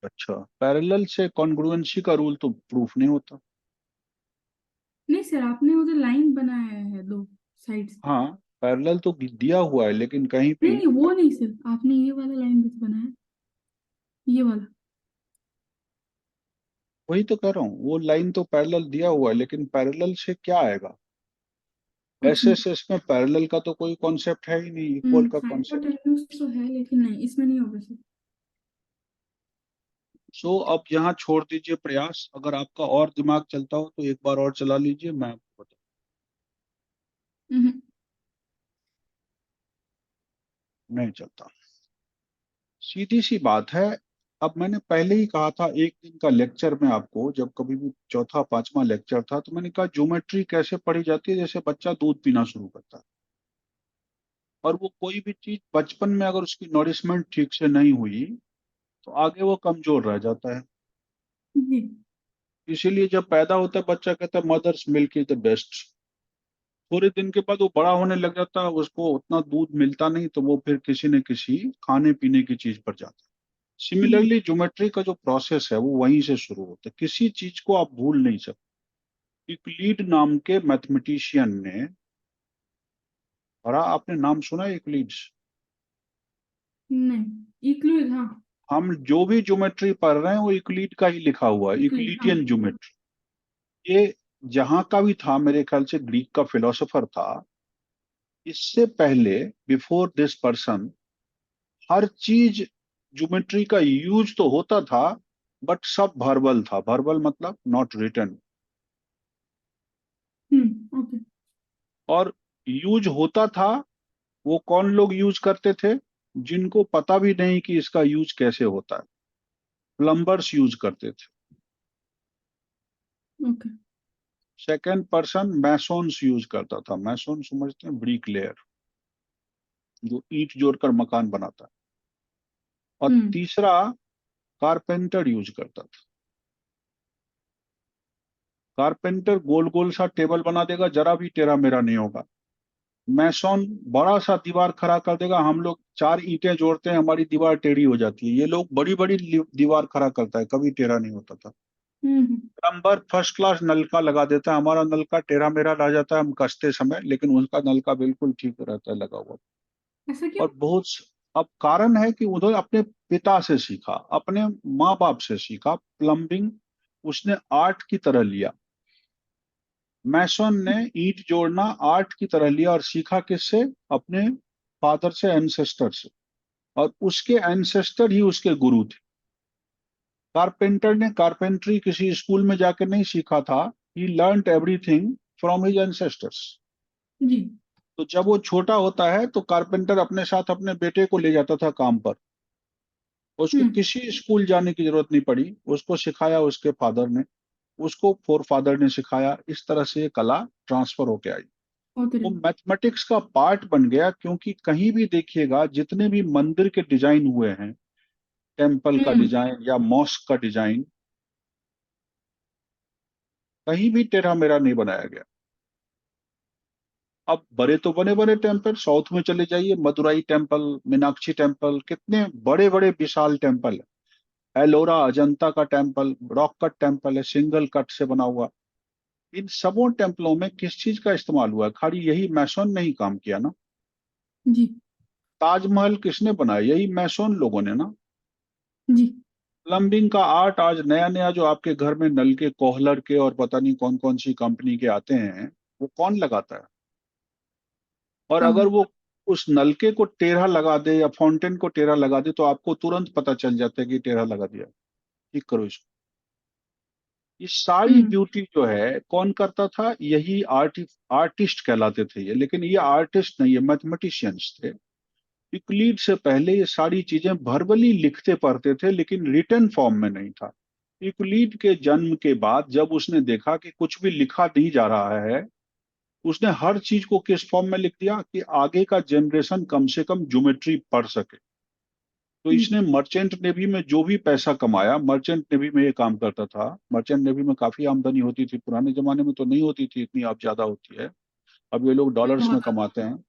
अच्छा, पैरेलल से कॉन्ग्रुएंसी का रूल तो प्रूफ नहीं होता। नहीं सर, आपने वो जो लाइन बनाया है दो साइड्स। हाँ, पैरेलल तो दिया हुआ है लेकिन कहीं नहीं भी नहीं, वो नहीं सर, आपने ये वाला लाइन भी तो बनाया, ये वाला। वही तो कह रहा हूँ, वो लाइन तो पैरेलल दिया हुआ है लेकिन पैरेलल से क्या आएगा? एस कुछ नहीं। एस एस में पैरेलल का तो कोई कॉन्सेप्ट है ही नहीं, इक्वल का कॉन्सेप्ट। हाइपोटेन्यूज तो है लेकिन नहीं, इसमें नहीं होगा सर। सो अब यहाँ छोड़ दीजिए प्रयास, अगर आपका और दिमाग चलता हो तो एक बार और चला लीजिए, मैं आपको बताऊं। हम्म। नहीं चलता, सीधी सी बात है। अब मैंने पहले ही कहा था एक दिन का लेक्चर में आपको, जब कभी भी चौथा पांचवा लेक्चर था, तो मैंने कहा ज्योमेट्री कैसे पढ़ी जाती है, जैसे बच्चा दूध पीना शुरू करता है। और वो कोई भी चीज बचपन में अगर उसकी नॉरिशमेंट ठीक से नहीं हुई तो आगे वो कमजोर रह जाता है। जी। इसीलिए जब पैदा होता है बच्चा कहता है mother's milk is the best. थोड़े दिन के बाद वो बड़ा होने लग जाता है, उसको उतना दूध मिलता नहीं, तो वो फिर किसी न किसी खाने पीने की चीज पर जाता है। जी। सिमिलरली ज्योमेट्री का जो प्रोसेस है वो वहीं से शुरू होता है, किसी चीज को आप भूल नहीं सकते। यूक्लिड नाम के मैथमेटिशियन ने, और आपने नाम सुना है यूक्लिड्स? नहीं, इक्लूड, हाँ। हम जो भी ज्योमेट्री पढ़ रहे हैं वो यूक्लिड का ही लिखा हुआ है, इक्लूड, हाँ। Euclidean geometry. ये जहां का भी था, मेरे ख्याल से ग्रीक का फिलोसोफर था। इससे पहले, बिफोर दिस पर्सन, हर चीज ज्योमेट्री का यूज तो होता था, बट सब वर्बल था। वर्बल मतलब नॉट रिटन। ओके। और यूज होता था, वो कौन लोग यूज करते थे? जिनको पता भी नहीं कि इसका यूज कैसे होता है। प्लम्बर्स यूज करते थे। ओके। सेकेंड पर्सन मैसोन्स यूज करता था। मैसोन समझते हैं, ब्रिक लेयर, जो ईंट जोड़कर मकान बनाता है। और हम्म। तीसरा कारपेंटर यूज करता था। कारपेंटर गोल गोल सा टेबल बना देगा, जरा भी टेढ़ा मेढ़ा नहीं होगा। मैसोन बड़ा सा दीवार खड़ा कर देगा, हम लोग चार ईंटें जोड़ते हैं, हमारी दीवार टेढ़ी हो जाती है। ये लोग बड़ी बड़ी दीवार खड़ा करता है, कभी टेढ़ा नहीं होता था। हम्म। प्लम्बर फर्स्ट क्लास नलका लगा देता है, हमारा नलका टेढ़ा मेढ़ा रह जाता है हम कसते समय, लेकिन उनका नलका बिल्कुल ठीक रहता है लगा हुआ। ऐसा क्यों? और अब कारण है कि उन्होंने अपने पिता से सीखा, अपने माँ बाप से सीखा प्लम्बिंग। उसने आर्ट की तरह लिया। मैसन ने ईंट जोड़ना आर्ट की तरह लिया और सीखा किससे? अपने फादर से, एंसेस्टर से। और उसके एंसेस्टर ही उसके गुरु थे। कारपेंटर ने कारपेंट्री किसी स्कूल में जाकर नहीं सीखा था। He learned everything from his ancestors. जी। तो जब वो छोटा होता है तो कारपेंटर अपने साथ अपने बेटे को ले जाता था काम पर। उसको हम्म। किसी स्कूल जाने की जरूरत नहीं पड़ी, उसको सिखाया उसके फादर ने, उसको फोर फादर ने सिखाया, इस तरह से ये कला ट्रांसफर होके आई। होते वो रहे। मैथमेटिक्स का पार्ट बन गया, क्योंकि कहीं भी देखिएगा जितने भी मंदिर के डिजाइन हुए हैं, टेम्पल का हम्म। डिजाइन या मॉस्क का डिजाइन, कहीं भी टेढ़ा मेढ़ा नहीं बनाया गया। अब बड़े तो बने बने टेम्पल, साउथ में चले जाइए, मदुराई टेम्पल, मीनाक्षी टेम्पल, कितने बड़े बड़े विशाल टेम्पल है। एलोरा अजंता का टेम्पल रॉक कट टेम्पल है, सिंगल कट से बना हुआ। इन सबों टेम्पलों में किस चीज का इस्तेमाल हुआ है? खाली यही मैसोन ने ही काम किया ना। जी। ताजमहल किसने बनाया? यही मैसोन लोगों ने ना। जी। प्लम्बिंग का आर्ट आज नया नया जो आपके घर में नल के कोहलर के और पता नहीं कौन कौन सी कंपनी के आते हैं, वो कौन लगाता है? और सब। अगर वो उस नलके को टेढ़ा लगा दे या फाउंटेन को टेढ़ा लगा दे, तो आपको तुरंत पता चल जाता है कि टेढ़ा लगा दिया, ठीक करो इसको। ये सारी हम्म। ब्यूटी जो है कौन करता था? यही आर्टिस्ट कहलाते थे ये। लेकिन ये आर्टिस्ट नहीं, ये मैथमेटिशियंस थे। यूक्लिड से पहले ये सारी चीजें वर्बली लिखते पढ़ते थे, लेकिन रिटन फॉर्म में नहीं था। यूक्लिड के जन्म के बाद जब उसने देखा कि कुछ भी लिखा नहीं जा रहा है, उसने हर चीज को किस फॉर्म में लिख दिया कि आगे का जनरेशन कम से कम ज्योमेट्री पढ़ सके। तो जी। इसने मर्चेंट नेवी में जो भी पैसा कमाया, मर्चेंट नेवी में ये काम करता था। मर्चेंट नेवी में काफी आमदनी होती थी, पुराने जमाने में तो नहीं होती थी इतनी, अब ज्यादा होती है। अब ये लोग डॉलर्स में बहुत ज्यादा। कमाते हैं।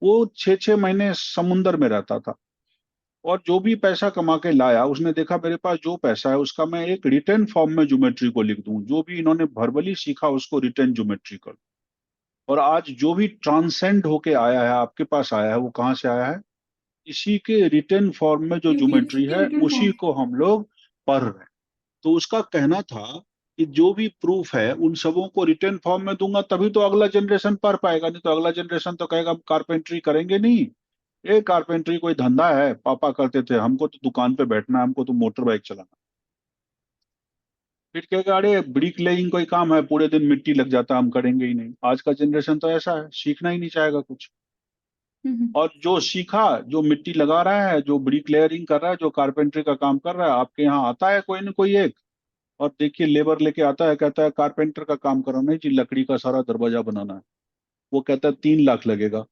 वो 6 6 महीने समुंदर में रहता था, और जो भी पैसा कमा के लाया, उसने देखा मेरे पास जो पैसा है उसका मैं एक रिटर्न फॉर्म में ज्योमेट्री को लिख दूं, जो भी इन्होंने वर्बली सीखा उसको रिटर्न ज्योमेट्री कर। और आज जो भी ट्रांसेंड होके आया है, आपके पास आया है, वो कहाँ से आया है? इसी के रिटर्न फॉर्म में जो यूक्लिड ज्योमेट्री के है, रिटर्न उसी फॉर्म। को हम लोग पढ़ रहे हैं। तो उसका कहना था कि जो भी प्रूफ है उन सबों को रिटर्न फॉर्म में दूंगा, तभी तो अगला जनरेशन पढ़ पाएगा, नहीं तो अगला जनरेशन तो कहेगा हम कारपेंट्री करेंगे नहीं। ये कारपेंट्री कोई धंधा है? पापा करते थे, हमको तो दुकान पे बैठना है, हमको तो मोटर बाइक चलाना। फिर कहेगा अरे ब्रिक लेइंग कोई काम है, पूरे दिन मिट्टी लग जाता है, हम करेंगे ही नहीं। आज का जनरेशन तो ऐसा है, सीखना ही नहीं चाहेगा कुछ। हम्म। और जो सीखा, जो मिट्टी लगा रहा है, जो ब्रिक लेयरिंग कर रहा है, जो कारपेंट्री का काम कर रहा है, आपके यहाँ आता है कोई ना कोई एक, और देखिए लेबर लेके आता है, कहता है कारपेंटर का काम करो। नहीं जी, लकड़ी का सारा दरवाजा बनाना है। वो कहता है 3 लाख लगेगा,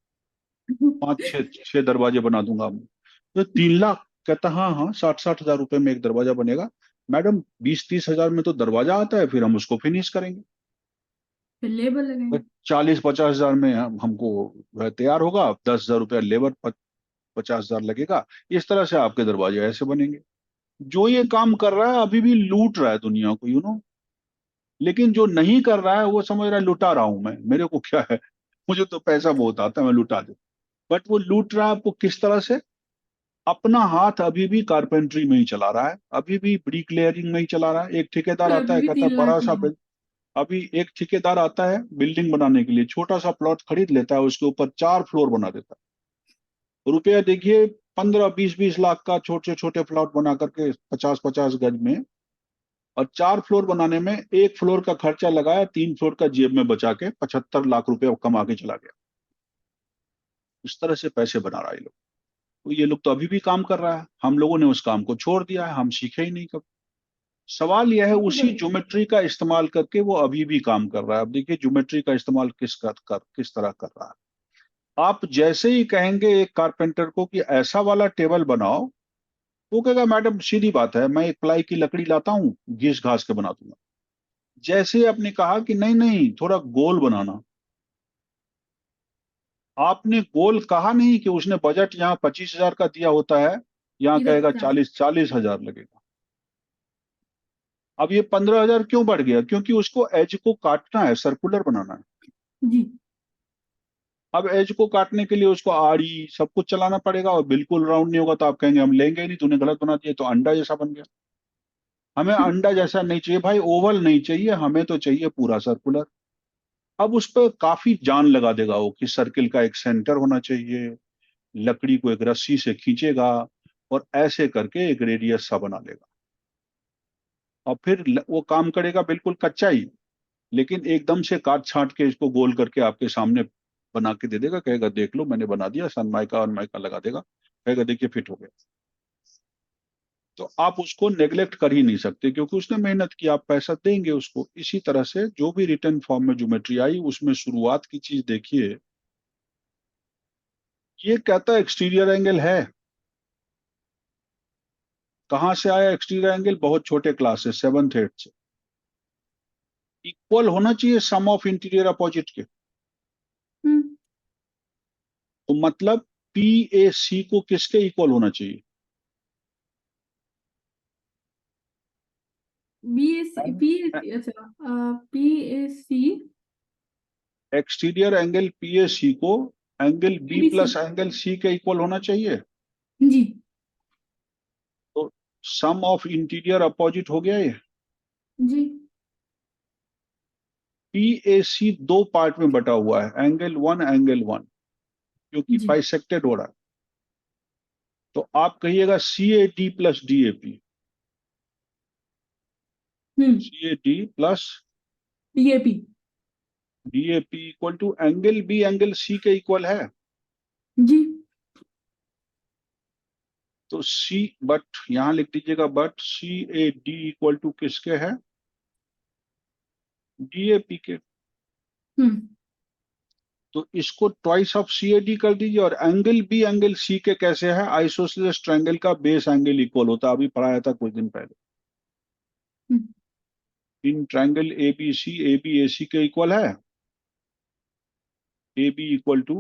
पांच छह छह दरवाजे बना दूंगा मैं। तो 3 लाख? कहता हाँ हाँ, 60 60 हजार रुपए में एक दरवाजा बनेगा। मैडम 20 30 हजार में तो दरवाजा आता है, फिर हम उसको फिनिश करेंगे। फिर लेबर लगाएंगे। 40 50 हजार में हमको वह तैयार होगा, 10 हजार रुपया लेबर, 50 हजार लगेगा। इस तरह से आपके दरवाजे ऐसे बनेंगे। जो ये काम कर रहा है अभी भी लूट रहा है दुनिया को, लेकिन जो नहीं कर रहा है वो समझ रहा है लुटा रहा हूं मैं, मेरे को क्या है, मुझे तो पैसा बहुत आता है, मैं लुटा दे। बट वो लूट रहा है आपको किस तरह से? अपना हाथ अभी भी कारपेंट्री में ही चला रहा है, अभी भी ब्रिक लेयरिंग में ही चला रहा है। एक ठेकेदार और आता अभी है, भी कहता है 3 लाख बड़ा ही सा है। अभी एक ठेकेदार आता है बिल्डिंग बनाने के लिए, छोटा सा प्लॉट खरीद लेता है, उसके ऊपर 4 फ्लोर बना देता है। रुपया देखिए, 15 20 20 लाख का छोटे छोटे प्लॉट बना करके 50 50 गज में। और 4 फ्लोर बनाने में 1 फ्लोर का खर्चा लगाया, 3 फ्लोर का जेब में बचा के 75 लाख रुपए कमा के चला गया। इस तरह से पैसे बना रहा है ये लोग। तो ये लोग तो अभी भी काम कर रहा है, हम लोगों ने उस काम को छोड़ दिया है, हम सीखे ही नहीं कब। सवाल यह है, ये तो उसी ज्योमेट्री का इस्तेमाल करके वो अभी भी काम कर रहा है। अब देखिए ज्योमेट्री का इस्तेमाल किस तरह कर रहा है। आप जैसे ही कहेंगे एक कारपेंटर को कि ऐसा वाला टेबल बनाओ, वो कहेगा मैडम सीधी बात है, मैं एक प्लाई की लकड़ी लाता हूँ, घिस घास के बना दूंगा। जैसे ही आपने कहा कि नहीं नहीं थोड़ा गोल बनाना, आपने गोल कहा नहीं कि उसने बजट यहाँ 25 हजार का दिया होता है, यहाँ इधर कहेगा 50। 40 40 हजार लगेगा। अब ये 15 हजार क्यों बढ़ गया? क्योंकि उसको एज को काटना है, सर्कुलर बनाना है। जी। अब एज को काटने के लिए उसको आड़ी सब कुछ चलाना पड़ेगा, और बिल्कुल राउंड नहीं होगा तो आप कहेंगे हम लेंगे ही नहीं, तूने गलत बना दिया। तो अंडा जैसा बन गया। हमें अंडा जैसा नहीं चाहिए भाई, ओवल नहीं चाहिए, हमें तो चाहिए पूरा सर्कुलर। अब उस पर काफी जान लगा देगा वो कि सर्किल का एक सेंटर होना चाहिए, लकड़ी को एक रस्सी से खींचेगा, और ऐसे करके एक रेडियस सा बना लेगा। और फिर वो काम करेगा बिल्कुल कच्चा ही, लेकिन एकदम से काट छांट के इसको गोल करके आपके सामने बना के दे देगा, कहेगा देख लो मैंने बना दिया, सनमाइका और माइका लगा देगा, कहेगा देखिए फिट हो गया। तो आप उसको नेग्लेक्ट कर ही नहीं सकते क्योंकि उसने मेहनत की, आप पैसा देंगे उसको। इसी तरह से जो भी रिटर्न फॉर्म में ज्योमेट्री आई उसमें शुरुआत की चीज देखिए, ये कहता है एक्सटीरियर एंगल है। कहां से आया एक्सटीरियर एंगल? बहुत छोटे क्लास से, 7th 8th से। इक्वल होना चाहिए सम ऑफ इंटीरियर अपोजिट के। हम्म। तो मतलब पी ए सी को किसके इक्वल होना चाहिए? BAC अच्छा PAC exterior angle P A C को angle B ABC plus angle C के इक्वल होना चाहिए। जी तो सम ऑफ इंटीरियर अपोजिट हो गया ये। जी पी ए सी दो पार्ट में बटा हुआ है, एंगल 1 एंगल 1, क्योंकि जी बाइसेक्टेड हो रहा है। तो आप कहिएगा C A D plus D A P, हम्म C A D plus DAP D A P equal to angle B angle C के इक्वल है। जी तो सी बट यहां लिख दीजिएगा, but C A D equal to किसके है? डी ए पी के। हम्म तो इसको twice of C A D कर दीजिए। और एंगल बी एंगल सी के कैसे है? आइसोसेलेस ट्रायंगल का बेस एंगल इक्वल होता है, अभी पढ़ाया था कुछ दिन पहले। हम्म इन ट्रायंगल ए बी ए सी के इक्वल है। A B equal to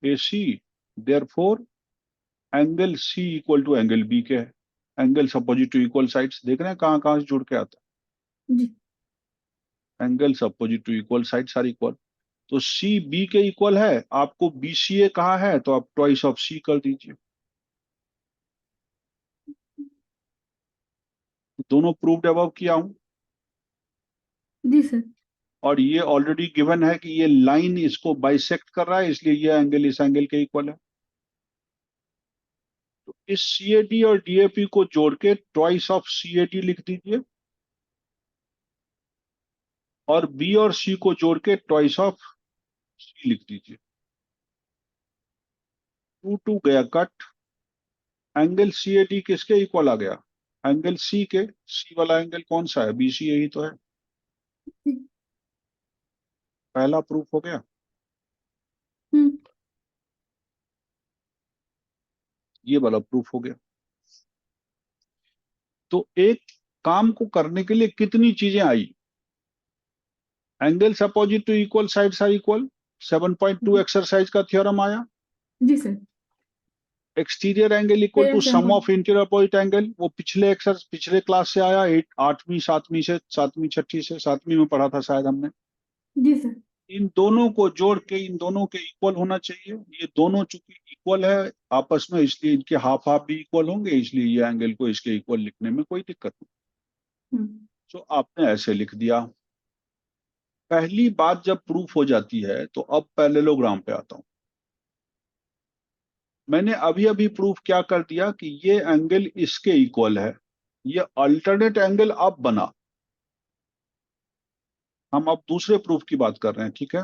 A C, therefore angle C equal to angle B के है। Angles opposite to equal sides, देख रहे हैं कहां कहां से जुड़ के आता जी है। Angles opposite to equal sides are equal. तो सी बी के इक्वल है, आपको बी सी ए कहा है तो आप ट्वाइस ऑफ सी कर दीजिए। दोनों प्रूव्ड अबव किया हूं। जी सर और ये ऑलरेडी गिवन है कि ये लाइन इसको बाइसेक्ट कर रहा है, इसलिए ये एंगल इस एंगल के इक्वल है। तो इस सी ए डी और डीएपी को जोड़ के twice of C A D लिख दीजिए, और बी और सी को जोड़ के ट्वाइस ऑफ सी लिख दीजिए। 2 2 गया कट। एंगल सी ए डी किसके इक्वल आ गया? एंगल सी के। सी वाला एंगल कौन सा है? बी सी, यही तो है। पहला प्रूफ हो गया। हम्म ये वाला प्रूफ हो गया। तो एक काम को करने के लिए कितनी चीजें आई? Angles opposite to equal sides are equal, 7.2 exercise का थ्योरम आया। जी sir exterior angle equal to sum of interior opposite angle, वो पिछले क्लास से आया, 8वीं 7वीं से, 7वीं 6ठी से, 7वीं में पढ़ा था शायद हमने। जी सर इन दोनों को जोड़ के इन दोनों के इक्वल होना चाहिए। ये दोनों चूंकि इक्वल है आपस में, इसलिए इनके हाफ हाफ भी इक्वल होंगे, इसलिए ये एंगल को इसके इक्वल लिखने में कोई दिक्कत नहीं। हम्म तो आपने ऐसे लिख दिया। पहली बात जब प्रूफ हो जाती है तो अब पैरेललोग्राम पे आता हूं। मैंने अभी अभी प्रूफ क्या कर दिया कि ये एंगल इसके इक्वल है। ये अल्टरनेट एंगल अब बना। हम अब दूसरे प्रूफ की बात कर रहे हैं, ठीक है।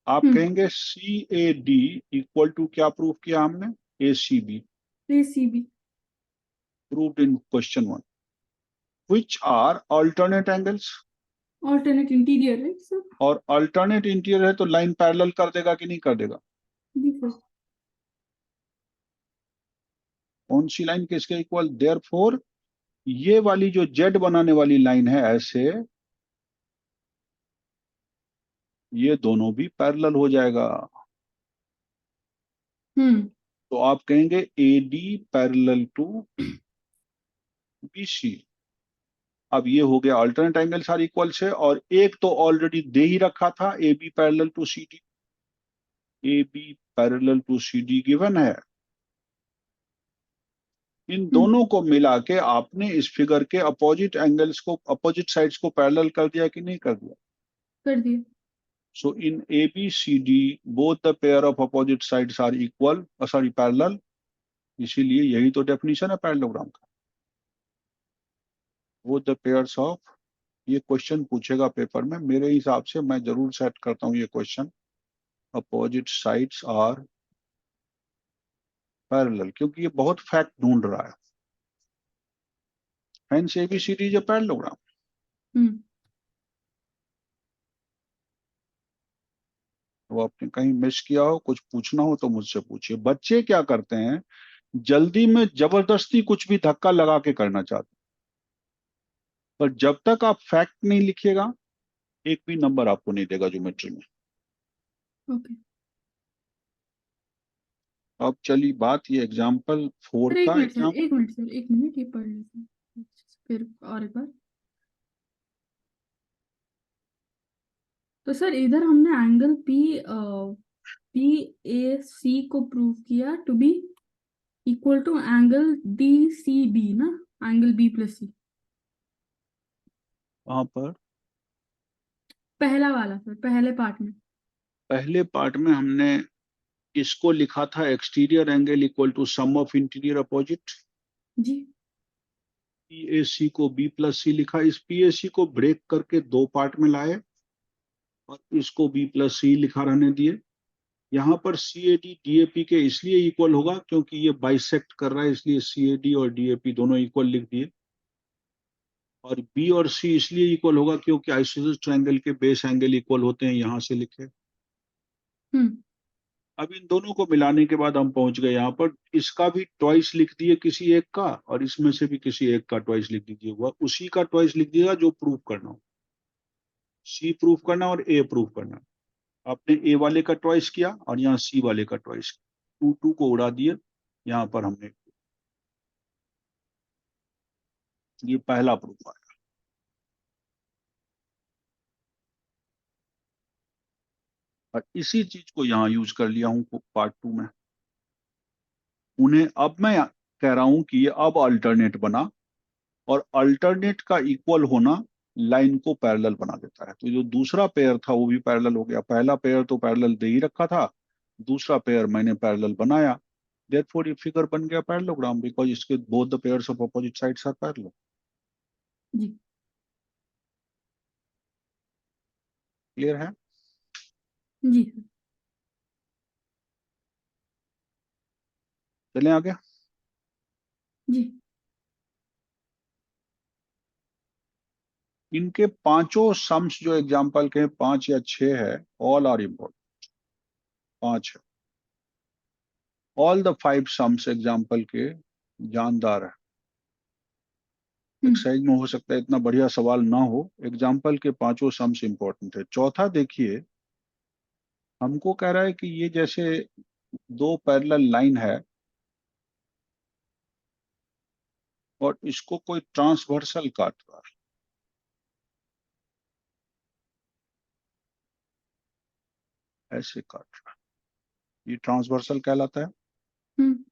आप कहेंगे C A D equal to, क्या प्रूफ किया हमने? A C B. ACB proved in question 1। Which are alternate angles. alternate interior right sir और अल्टरनेट इंटीरियर है तो लाइन पैरेलल कर देगा कि नहीं कर देगा? जी सर कौन सी लाइन किसके इक्वल? देयरफॉर ये वाली जो जेड बनाने वाली लाइन है ऐसे, ये दोनों भी पैरेलल हो जाएगा। तो आप कहेंगे A D parallel to B C. अब ये हो गया अल्टरनेट एंगल्स आर इक्वल से, और एक तो ऑलरेडी दे ही रखा था, A B parallel to C D. A B parallel to C D given है। इन दोनों को मिला के आपने इस फिगर के अपोजिट एंगल्स को, अपोजिट साइड्स को पैरेलल कर दिया कि नहीं कर दिया? कर दिया so in A B C D both the pair of opposite sides are equal, sorry parallel. इसीलिए यही तो डेफिनेशन है पैरेललोग्राम का। बोथ द पेयर्स ऑफ, ये क्वेश्चन पूछेगा पेपर में, मेरे हिसाब से मैं जरूर सेट करता हूँ ये question. Opposite sides are parallel, क्योंकि ये बहुत फैक्ट ढूंढ रहा है। Hence ABCD is a parallelogram. हम्म वो आपने कहीं मिस किया हो, कुछ पूछना हो तो मुझसे पूछिए। बच्चे क्या करते हैं, जल्दी में जबरदस्ती कुछ भी धक्का लगा के करना चाहते हैं, पर जब तक आप फैक्ट नहीं लिखिएगा एक भी नंबर आपको नहीं देगा ज्योमेट्री में। ओके अब चली बात ये एग्जाम्पल 4 सर, एक का। मिनट सर, एग्जाम एक मिनट सर, एक मिनट, ये पढ़ लेते हैं फिर और एक बार। तो सर इधर हमने एंगल पी ए सी को प्रूव किया to be equal to angle D C B ना, एंगल बी प्लस सी। वहां पर पहला वाला सर, पहले पार्ट में। पहले पार्ट में हमने इसको लिखा था exterior angle equal to sum of interior opposite. जी पीएसी को बी प्लस सी लिखा। इस पीएसी को ब्रेक करके दो पार्ट में लाए और इसको बी प्लस सी लिखा रहने दिए। यहाँ पर C A D D A P के इसलिए इक्वल होगा क्योंकि ये बाइसेक्ट कर रहा है, इसलिए सी ए डी और डी ए पी दोनों इक्वल लिख दिए। और बी और सी इसलिए इक्वल होगा क्योंकि आइसोसेलेस ट्रायंगल के बेस एंगल इक्वल होते हैं, यहाँ से लिखे। हम्म अब इन दोनों को मिलाने के बाद हम पहुंच गए यहाँ पर। इसका भी ट्वाइस लिख दिए किसी एक का, और इसमें से भी किसी एक का ट्वाइस लिख दीजिए। वह उसी का ट्वाइस लिख दिएगा जो प्रूव करना हो। सी प्रूव करना और ए प्रूव करना। आपने ए वाले का ट्वाइस किया और यहाँ सी वाले का ट्वाइस किया, टू टू को उड़ा दिए। यहाँ पर हमने ये पहला प्रूफ आया। और इसी चीज को यहाँ यूज कर लिया हूँ पार्ट 2 में। उन्हें अब मैं कह रहा हूं कि ये अब अल्टरनेट बना, और अल्टरनेट का इक्वल होना लाइन को पैरेलल बना देता है। तो जो दूसरा पेयर था वो भी पैरेलल हो गया। पहला पेयर तो पैरेलल दे ही रखा था, दूसरा पेयर मैंने पैरेलल बनाया। देयरफॉर ये फिगर बन गया पैरेललोग्राम, बिकॉज इसके both the pairs of opposite sides are parallel. जी क्लियर है? जी सर। चलें आगे। जी इनके पांचों सम्स जो एग्जाम्पल के 5 या 6 है, ऑल आर इम्पोर्टेंट। 5 है। ऑल द 5 सम्स एग्जाम्पल के जानदार है। हम्म एक्सरसाइज में हो सकता है इतना बढ़िया सवाल ना हो, एग्जाम्पल के पांचों सम्स इंपॉर्टेंट है। चौथा देखिए, हमको कह रहा है कि ये जैसे दो पैरेलल लाइन है और इसको कोई ट्रांसवर्सल काट रहा है, ऐसे काट रहा है, ये ट्रांसवर्सल कहलाता है। हम्म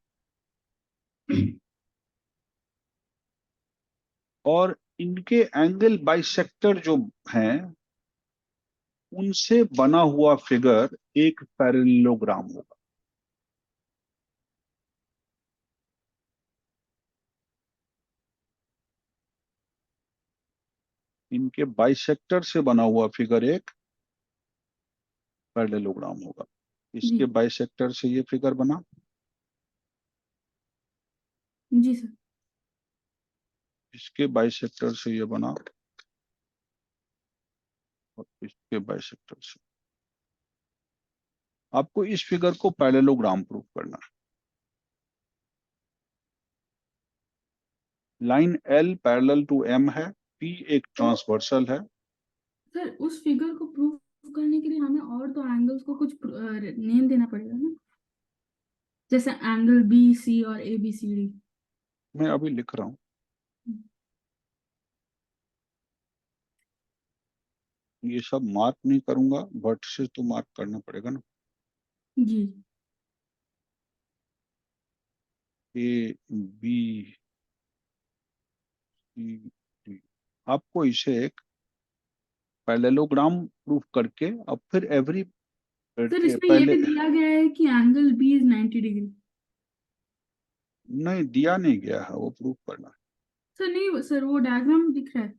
और इनके एंगल बाइसेक्टर जो हैं उनसे बना हुआ फिगर एक पैरेललोग्राम होगा। इनके बाइसेक्टर से बना हुआ फिगर एक पैरेललोग्राम होगा। जी इसके बाइसेक्टर से ये फिगर बना, जी सर। इसके बाइसेक्टर से ये बना, और इसके बाइसेक्टर से। आपको इस फिगर को पैरेललोग्राम प्रूफ करना है। Line L parallel to M है, पी एक ट्रांसवर्सल है। सर उस फिगर को प्रूव करने के लिए हमें और तो एंगल्स को कुछ नेम देना पड़ेगा ना, जैसे एंगल बी सी और ए बी सी डी। मैं अभी लिख रहा हूँ, ये सब मार्क नहीं करूंगा, बट से तो मार्क करना पड़ेगा ना। जी ए बी सी डी। आपको इसे एक पैरेललोग्राम प्रूफ करके अब फिर एवरी सर, इसमें ये पहले। भी दिया गया है कि एंगल बी इज 90 डिग्री। नहीं दिया नहीं गया है, वो प्रूफ करना है। सर नहीं सर, वो डायग्राम दिख रहा है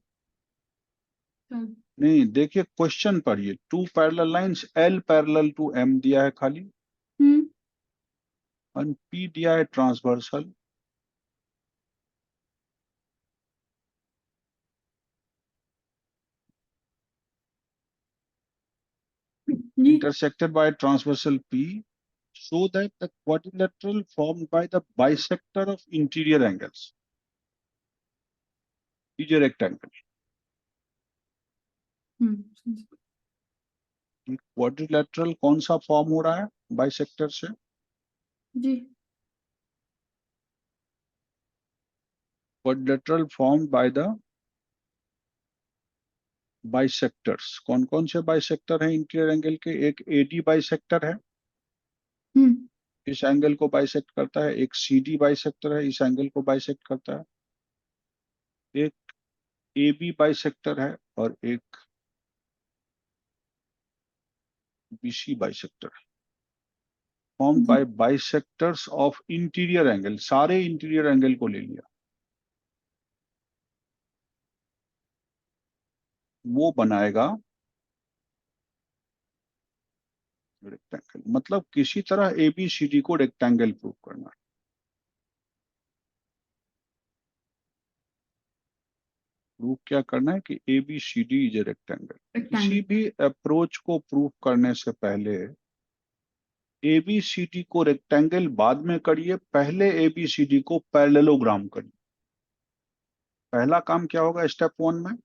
सर। नहीं, देखिए क्वेश्चन पढ़िए, two parallel lines L parallel to M दिया है खाली, हम्म और P दिया है ट्रांसवर्सल, जी intersected by transversal P, so that the quadrilateral formed by the bisector of interior angles is a rectangle. हम्म क्वाड्रिलेटरल कौन सा फॉर्म हो रहा है बाइसेक्टर से? जी quadrilateral form by the bisectors. कौन कौन से बाइसेक्टर हैं इंटीरियर एंगल के? एक AD बाइसेक्टर है, हम्म इस एंगल को बाइसेक्ट करता है। एक CD बाइसेक्टर है, इस एंगल को बाइसेक्ट करता है। एक AB बाइसेक्टर है और एक BC बाइसेक्टर है, फॉर्म जी by bisectors of interior angle. सारे इंटीरियर एंगल को ले लिया, वो बनाएगा रेक्टेंगल। मतलब किसी तरह ABCD को रेक्टेंगल प्रूव करना। प्रूव क्या करना है कि ABCD इज ए रेक्टेंगल। किसी रेक्टेंगल भी अप्रोच को प्रूव करने से पहले ABCD को रेक्टेंगल बाद में करिए, पहले ABCD को पैरेललोग्राम करिए। पहला काम क्या होगा स्टेप 1 में?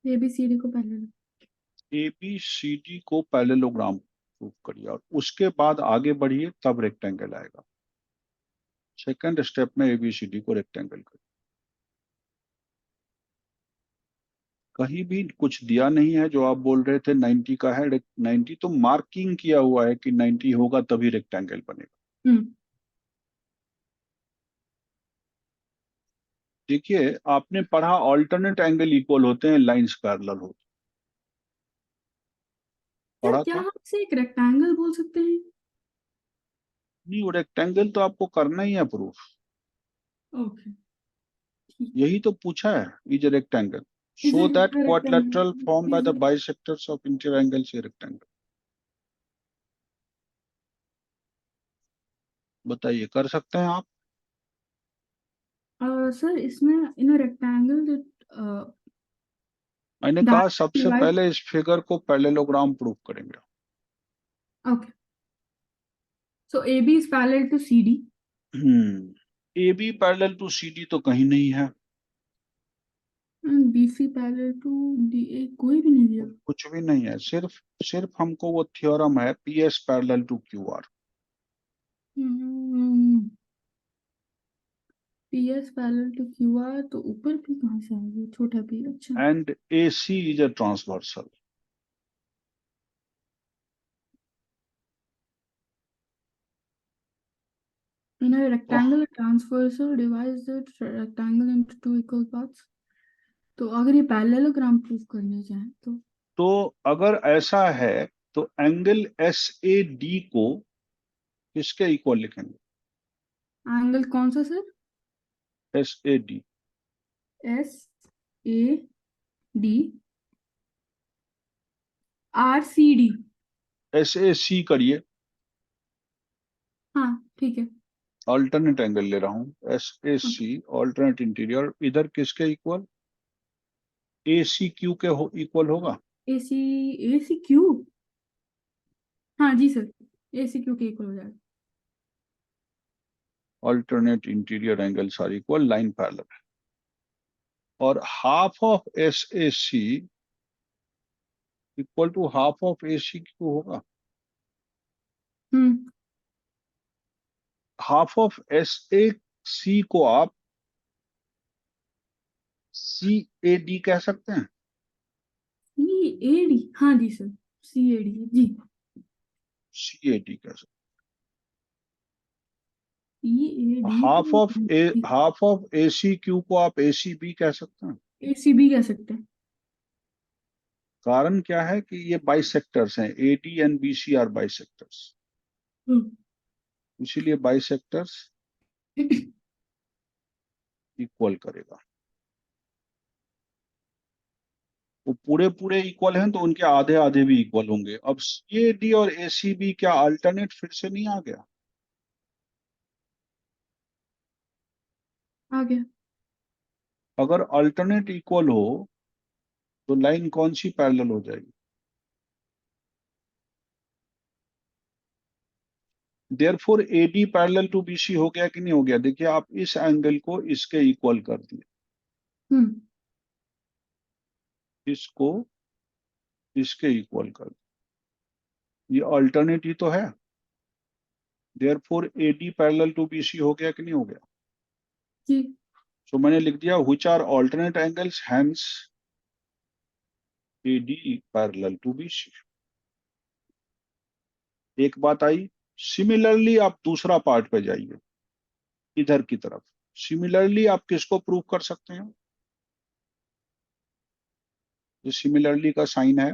ABCD को पहले ABCD को पैरेललोग्राम प्रूव करिए और उसके बाद आगे बढ़िए, तब रेक्टेंगल आएगा। सेकंड स्टेप में ABCD को रेक्टेंगल करिए। कहीं भी कुछ दिया नहीं है जो आप बोल रहे थे 90 का है। 90 तो मार्किंग किया हुआ है कि 90 होगा तभी रेक्टेंगल बनेगा। हम्म देखिए, आपने पढ़ा ऑल्टरनेट एंगल इक्वल होते हैं, लाइंस पैरेलल होते हैं, सर पढ़ा क्या था? हम इसे एक रेक्टेंगल बोल सकते हैं? नहीं, वो रेक्टेंगल तो आपको करना ही है प्रूफ। ओके ठीक यही तो पूछा है, इज ए रेक्टेंगल इसे so that quadrilateral form by the rectangle bisectors of interior angle से रेक्टेंगल। बताइए, कर सकते हैं आप? सर इसमें इन रेक्टेंगल मैंने कहा that सबसे divides पहले इस फिगर को पैरेललोग्राम प्रूफ करेंगे। okay so AB is parallel to CD AB parallel to CD तो कहीं नहीं है, and BC parallel to DA कोई भी नहीं दिया कुछ भी नहीं है। सिर्फ सिर्फ हमको वो थ्योरम है PS parallel to QR। PS parallel to QR तो ऊपर भी कहाँ से आएगी छोटा p अच्छा and AC is a transversal. in a rectangle a transversal divides the rectangle into two equal parts तो अगर ये पैरेललोग्राम प्रूफ करने जाए तो अगर ऐसा है तो एंगल SAD को किसके इक्वल लिखेंगे? एंगल कौन सा sir SAD, SAD RCD SAC करिए, हाँ ठीक है अल्टरनेट एंगल ले रहा हूं। ओके SAC अल्टरनेट इंटीरियर, इधर किसके इक्वल? ACQ के इक्वल होगा। AC ACQ हाँ जी सर ACQ के इक्वल हो जाएगा alternate interior angles are equal, line parallel है। और half of SAC equal to half of ACQ होगा। हम्म हाफ ऑफ SAC को आप CAD कह सकते हैं। CAD हाँ जी सर CAD जी CAD कह सकते हैं। CAD तो हाफ ऑफ ACQ को आप ACB कह सकते हैं। ACB कह सकते हैं कारण क्या है कि ये बाइसेक्टर्स हैं, AD and BC are bisectors, हम्म इसीलिए बाइसेक्टर्स इक्वल करेगा। वो पूरे पूरे इक्वल हैं तो उनके आधे आधे भी इक्वल होंगे। अब CAD और ACB क्या अल्टरनेट फिर से नहीं आ गया? आ गया। अगर अल्टरनेट इक्वल हो तो लाइन कौन सी पैरेलल हो जाएगी? Therefore AD parallel to BC हो गया कि नहीं हो गया? देखिए आप इस एंगल को इसके इक्वल कर दिए, हम्म। इसको इसके इक्वल कर दिए, ये अल्टरनेट ही तो है। Therefore AD parallel to BC हो गया कि नहीं हो गया? जी। सो मैंने लिख दिया which are alternate angles, hence AD parallel to BC। एक बात आई। सिमिलरली आप दूसरा पार्ट पे जाइए, इधर की तरफ। सिमिलरली आप किसको प्रूव कर सकते हैं? जो सिमिलरली का साइन है,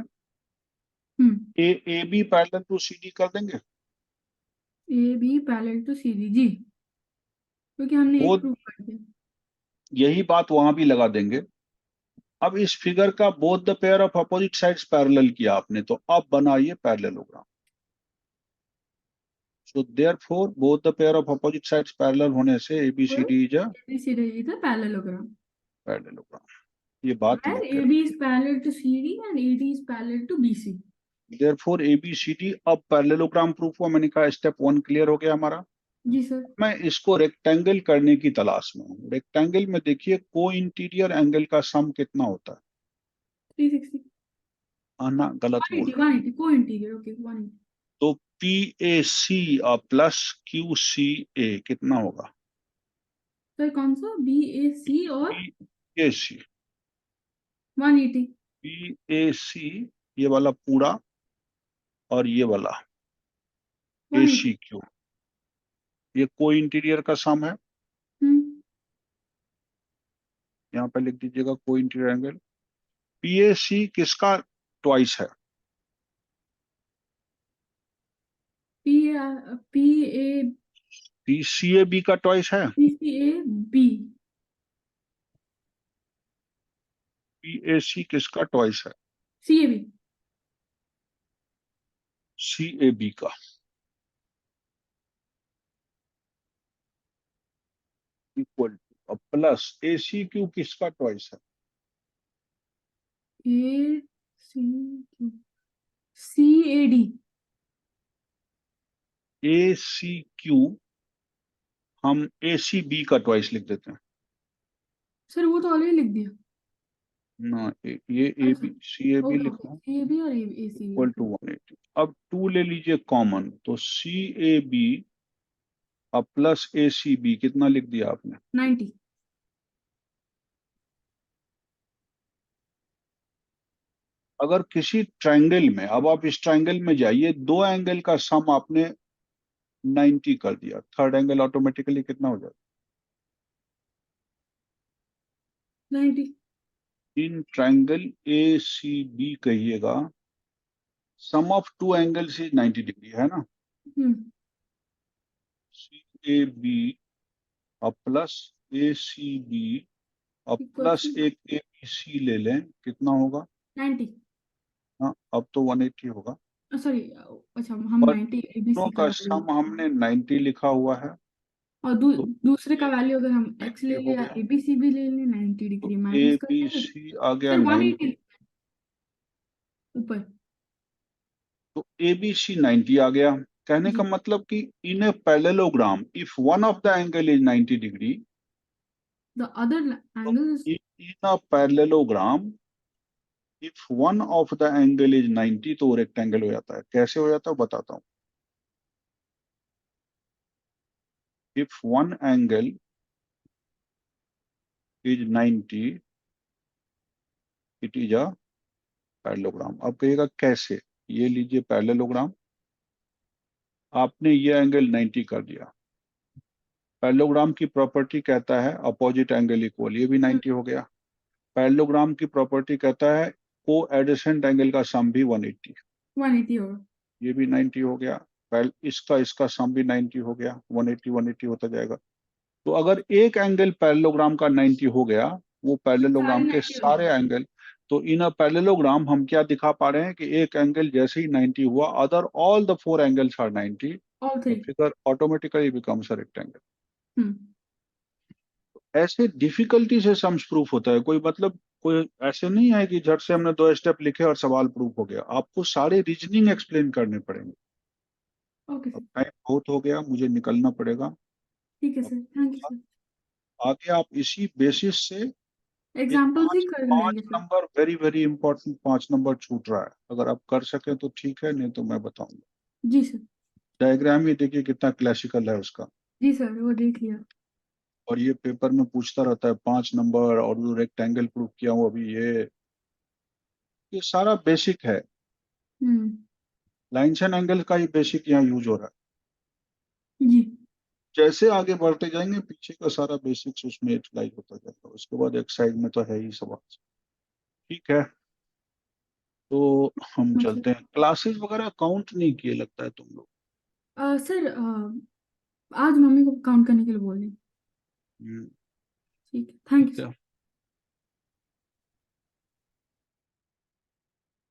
हम्म। AB पैरेलल टू CD कर देंगे। A B parallel to C D, जी, क्योंकि हमने वो एक प्रूव कर दिया। यही बात वहां भी लगा देंगे। अब इस फिगर का both the pair of opposite sides parallel किया आपने, तो अब बना ये parallelogram. So therefore both the pair of opposite sides parallel होने से ABCD is a A C D is a parallelogram, parallelogram. ये बात where लिख के AB is parallel to CD and AD is parallel to BC. Therefore ABCD अब पैरेललोग्राम प्रूफ हुआ। मैंने कहा स्टेप 1 क्लियर हो गया हमारा। जी सर। मैं इसको रेक्टेंगल करने की तलाश में हूँ। रेक्टेंगल में देखिए को इंटीरियर एंगल का सम कितना होता है? 360, आना गलत बोल 180, रहा हूँ। 180 को इंटीरियर, ओके 180। तो PAC प्लस QCA कितना होगा? सर कौन सा, BAC और PAC 180? PAC ये वाला पूरा और ये वाला 180। ACQ, ये को इंटीरियर का सम है। हम्म। यहाँ पे लिख दीजिएगा को इंटीरियर एंगल। PAC किसका ट्वाइस है? PA PCAB का ट्वाइस है। PCAB, PAC किसका ट्वाइस है? CAB। CAB का। इक्वल टू अब प्लस ACQ किसका ट्वाइस है? ACQ CAD। ACQ हम ACB का ट्वाइस लिख देते हैं सर वो तो ऑलरेडी लिख दिया। ना। ये अच्छा, AB CAB ओके ओके, लिखा CAB और ACB, इक्वल ओके। टू 180। अब 2 ले लीजिए कॉमन, तो CAB अब प्लस ACB कितना लिख दिया आपने? 90। अगर किसी ट्रायंगल में, अब आप इस ट्रायंगल में जाइए, दो एंगल का सम आपने 90 कर दिया, थर्ड एंगल ऑटोमेटिकली कितना हो जाएगा? 90। इन ट्रायंगल ACB कहिएगा, sum of two angles is 90 degree, है ना? हम्म। CAB अब प्लस ACB अब इक्वल प्लस टू एक ABC ले लें, कितना होगा? 90। हाँ अब तो 180 होगा। सॉरी, अच्छा हम पर 90 दोनों ABC का का वैल्यू, सम हमने 90 लिखा हुआ है, और तो दूसरे का ये वैल्यू अगर हम एक्स ले 90 लें हो या गया। ABC भी ले लें, 90 तो डिग्री माइनस कर देंगे। ABC आ गया सर 90, 180 ऊपर। तो ABC 90 आ गया। कहने का जी। मतलब कि in a parallelogram if one of the angle is 90 degree, the other तो angle is, in a parallelogram if one of the angle is 90 तो रेक्टेंगल हो जाता है। कैसे हो जाता है बताता हूँ। If one angle is 90 it is a parallelogram. अब कहिएगा कैसे? ये लीजिए पैरेललोग्राम, आपने ये एंगल 90 कर दिया। पैरेललोग्राम की प्रॉपर्टी कहता है अपोजिट एंगल इक्वल, ये भी 90 हो गया। पैरेललोग्राम की प्रॉपर्टी कहता है को एडजेसेंट एंगल का सम भी 180, 180 होगा। ये भी 90 हो गया। इसका इसका सम भी 90 हो गया, 180 180 होता जाएगा। तो अगर एक एंगल पैरेललोग्राम का 90 हो गया, वो तो सारे पैरेललोग्राम के 90 हो सारे जाएंगे। एंगल तो इन अ पैरेललोग्राम हम क्या दिखा पा रहे हैं कि एक एंगल जैसे ही 90 हुआ, other all the four angles are 90, All the three. Figure automatically becomes a rectangle. Hmm. ऐसे डिफिकल्टी से सम्स प्रूफ होता है, कोई मतलब कोई ऐसे नहीं है कि झट से हमने 2 स्टेप लिखे और सवाल प्रूफ हो गया, आपको सारे रीजनिंग एक्सप्लेन करने पड़ेंगे। Okay, अब sir. टाइम बहुत हो गया, मुझे निकलना पड़ेगा। ठीक है अब सर, थैंक यू सर। आगे आप इसी बेसिस से एक एग्जाम्पल्स ही पांच कर पांच लेंगे sir. Number, very very important 5 number छूट रहा है, अगर आप कर सके तो ठीक है, नहीं तो मैं बताऊंगा। जी सर। डायग्राम ही देखिए कितना क्लासिकल है उसका। जी सर, वो देख लिया। और ये पेपर में पूछता रहता है 5 नंबर और जो रेक्टेंगल प्रूफ किया हूँ अभी, ये सारा बेसिक है। हम्म। लाइन्स एंड एंगल का ही बेसिक यहाँ यूज हो रहा है। जी। जैसे आगे बढ़ते जाएंगे पीछे का सारा बेसिक्स उसमें अप्लाई होता जाएगा, उसके बाद एक साइड में तो है ही सवाल। ठीक है, तो हम हाँ सर। चलते हैं। क्लासेस वगैरह काउंट नहीं किए लगता है तुम लोग। सर, आज मम्मी को काउंट करने के लिए बोल दें। हम्म, ठीक है, थैंक ठीक यू सर। है।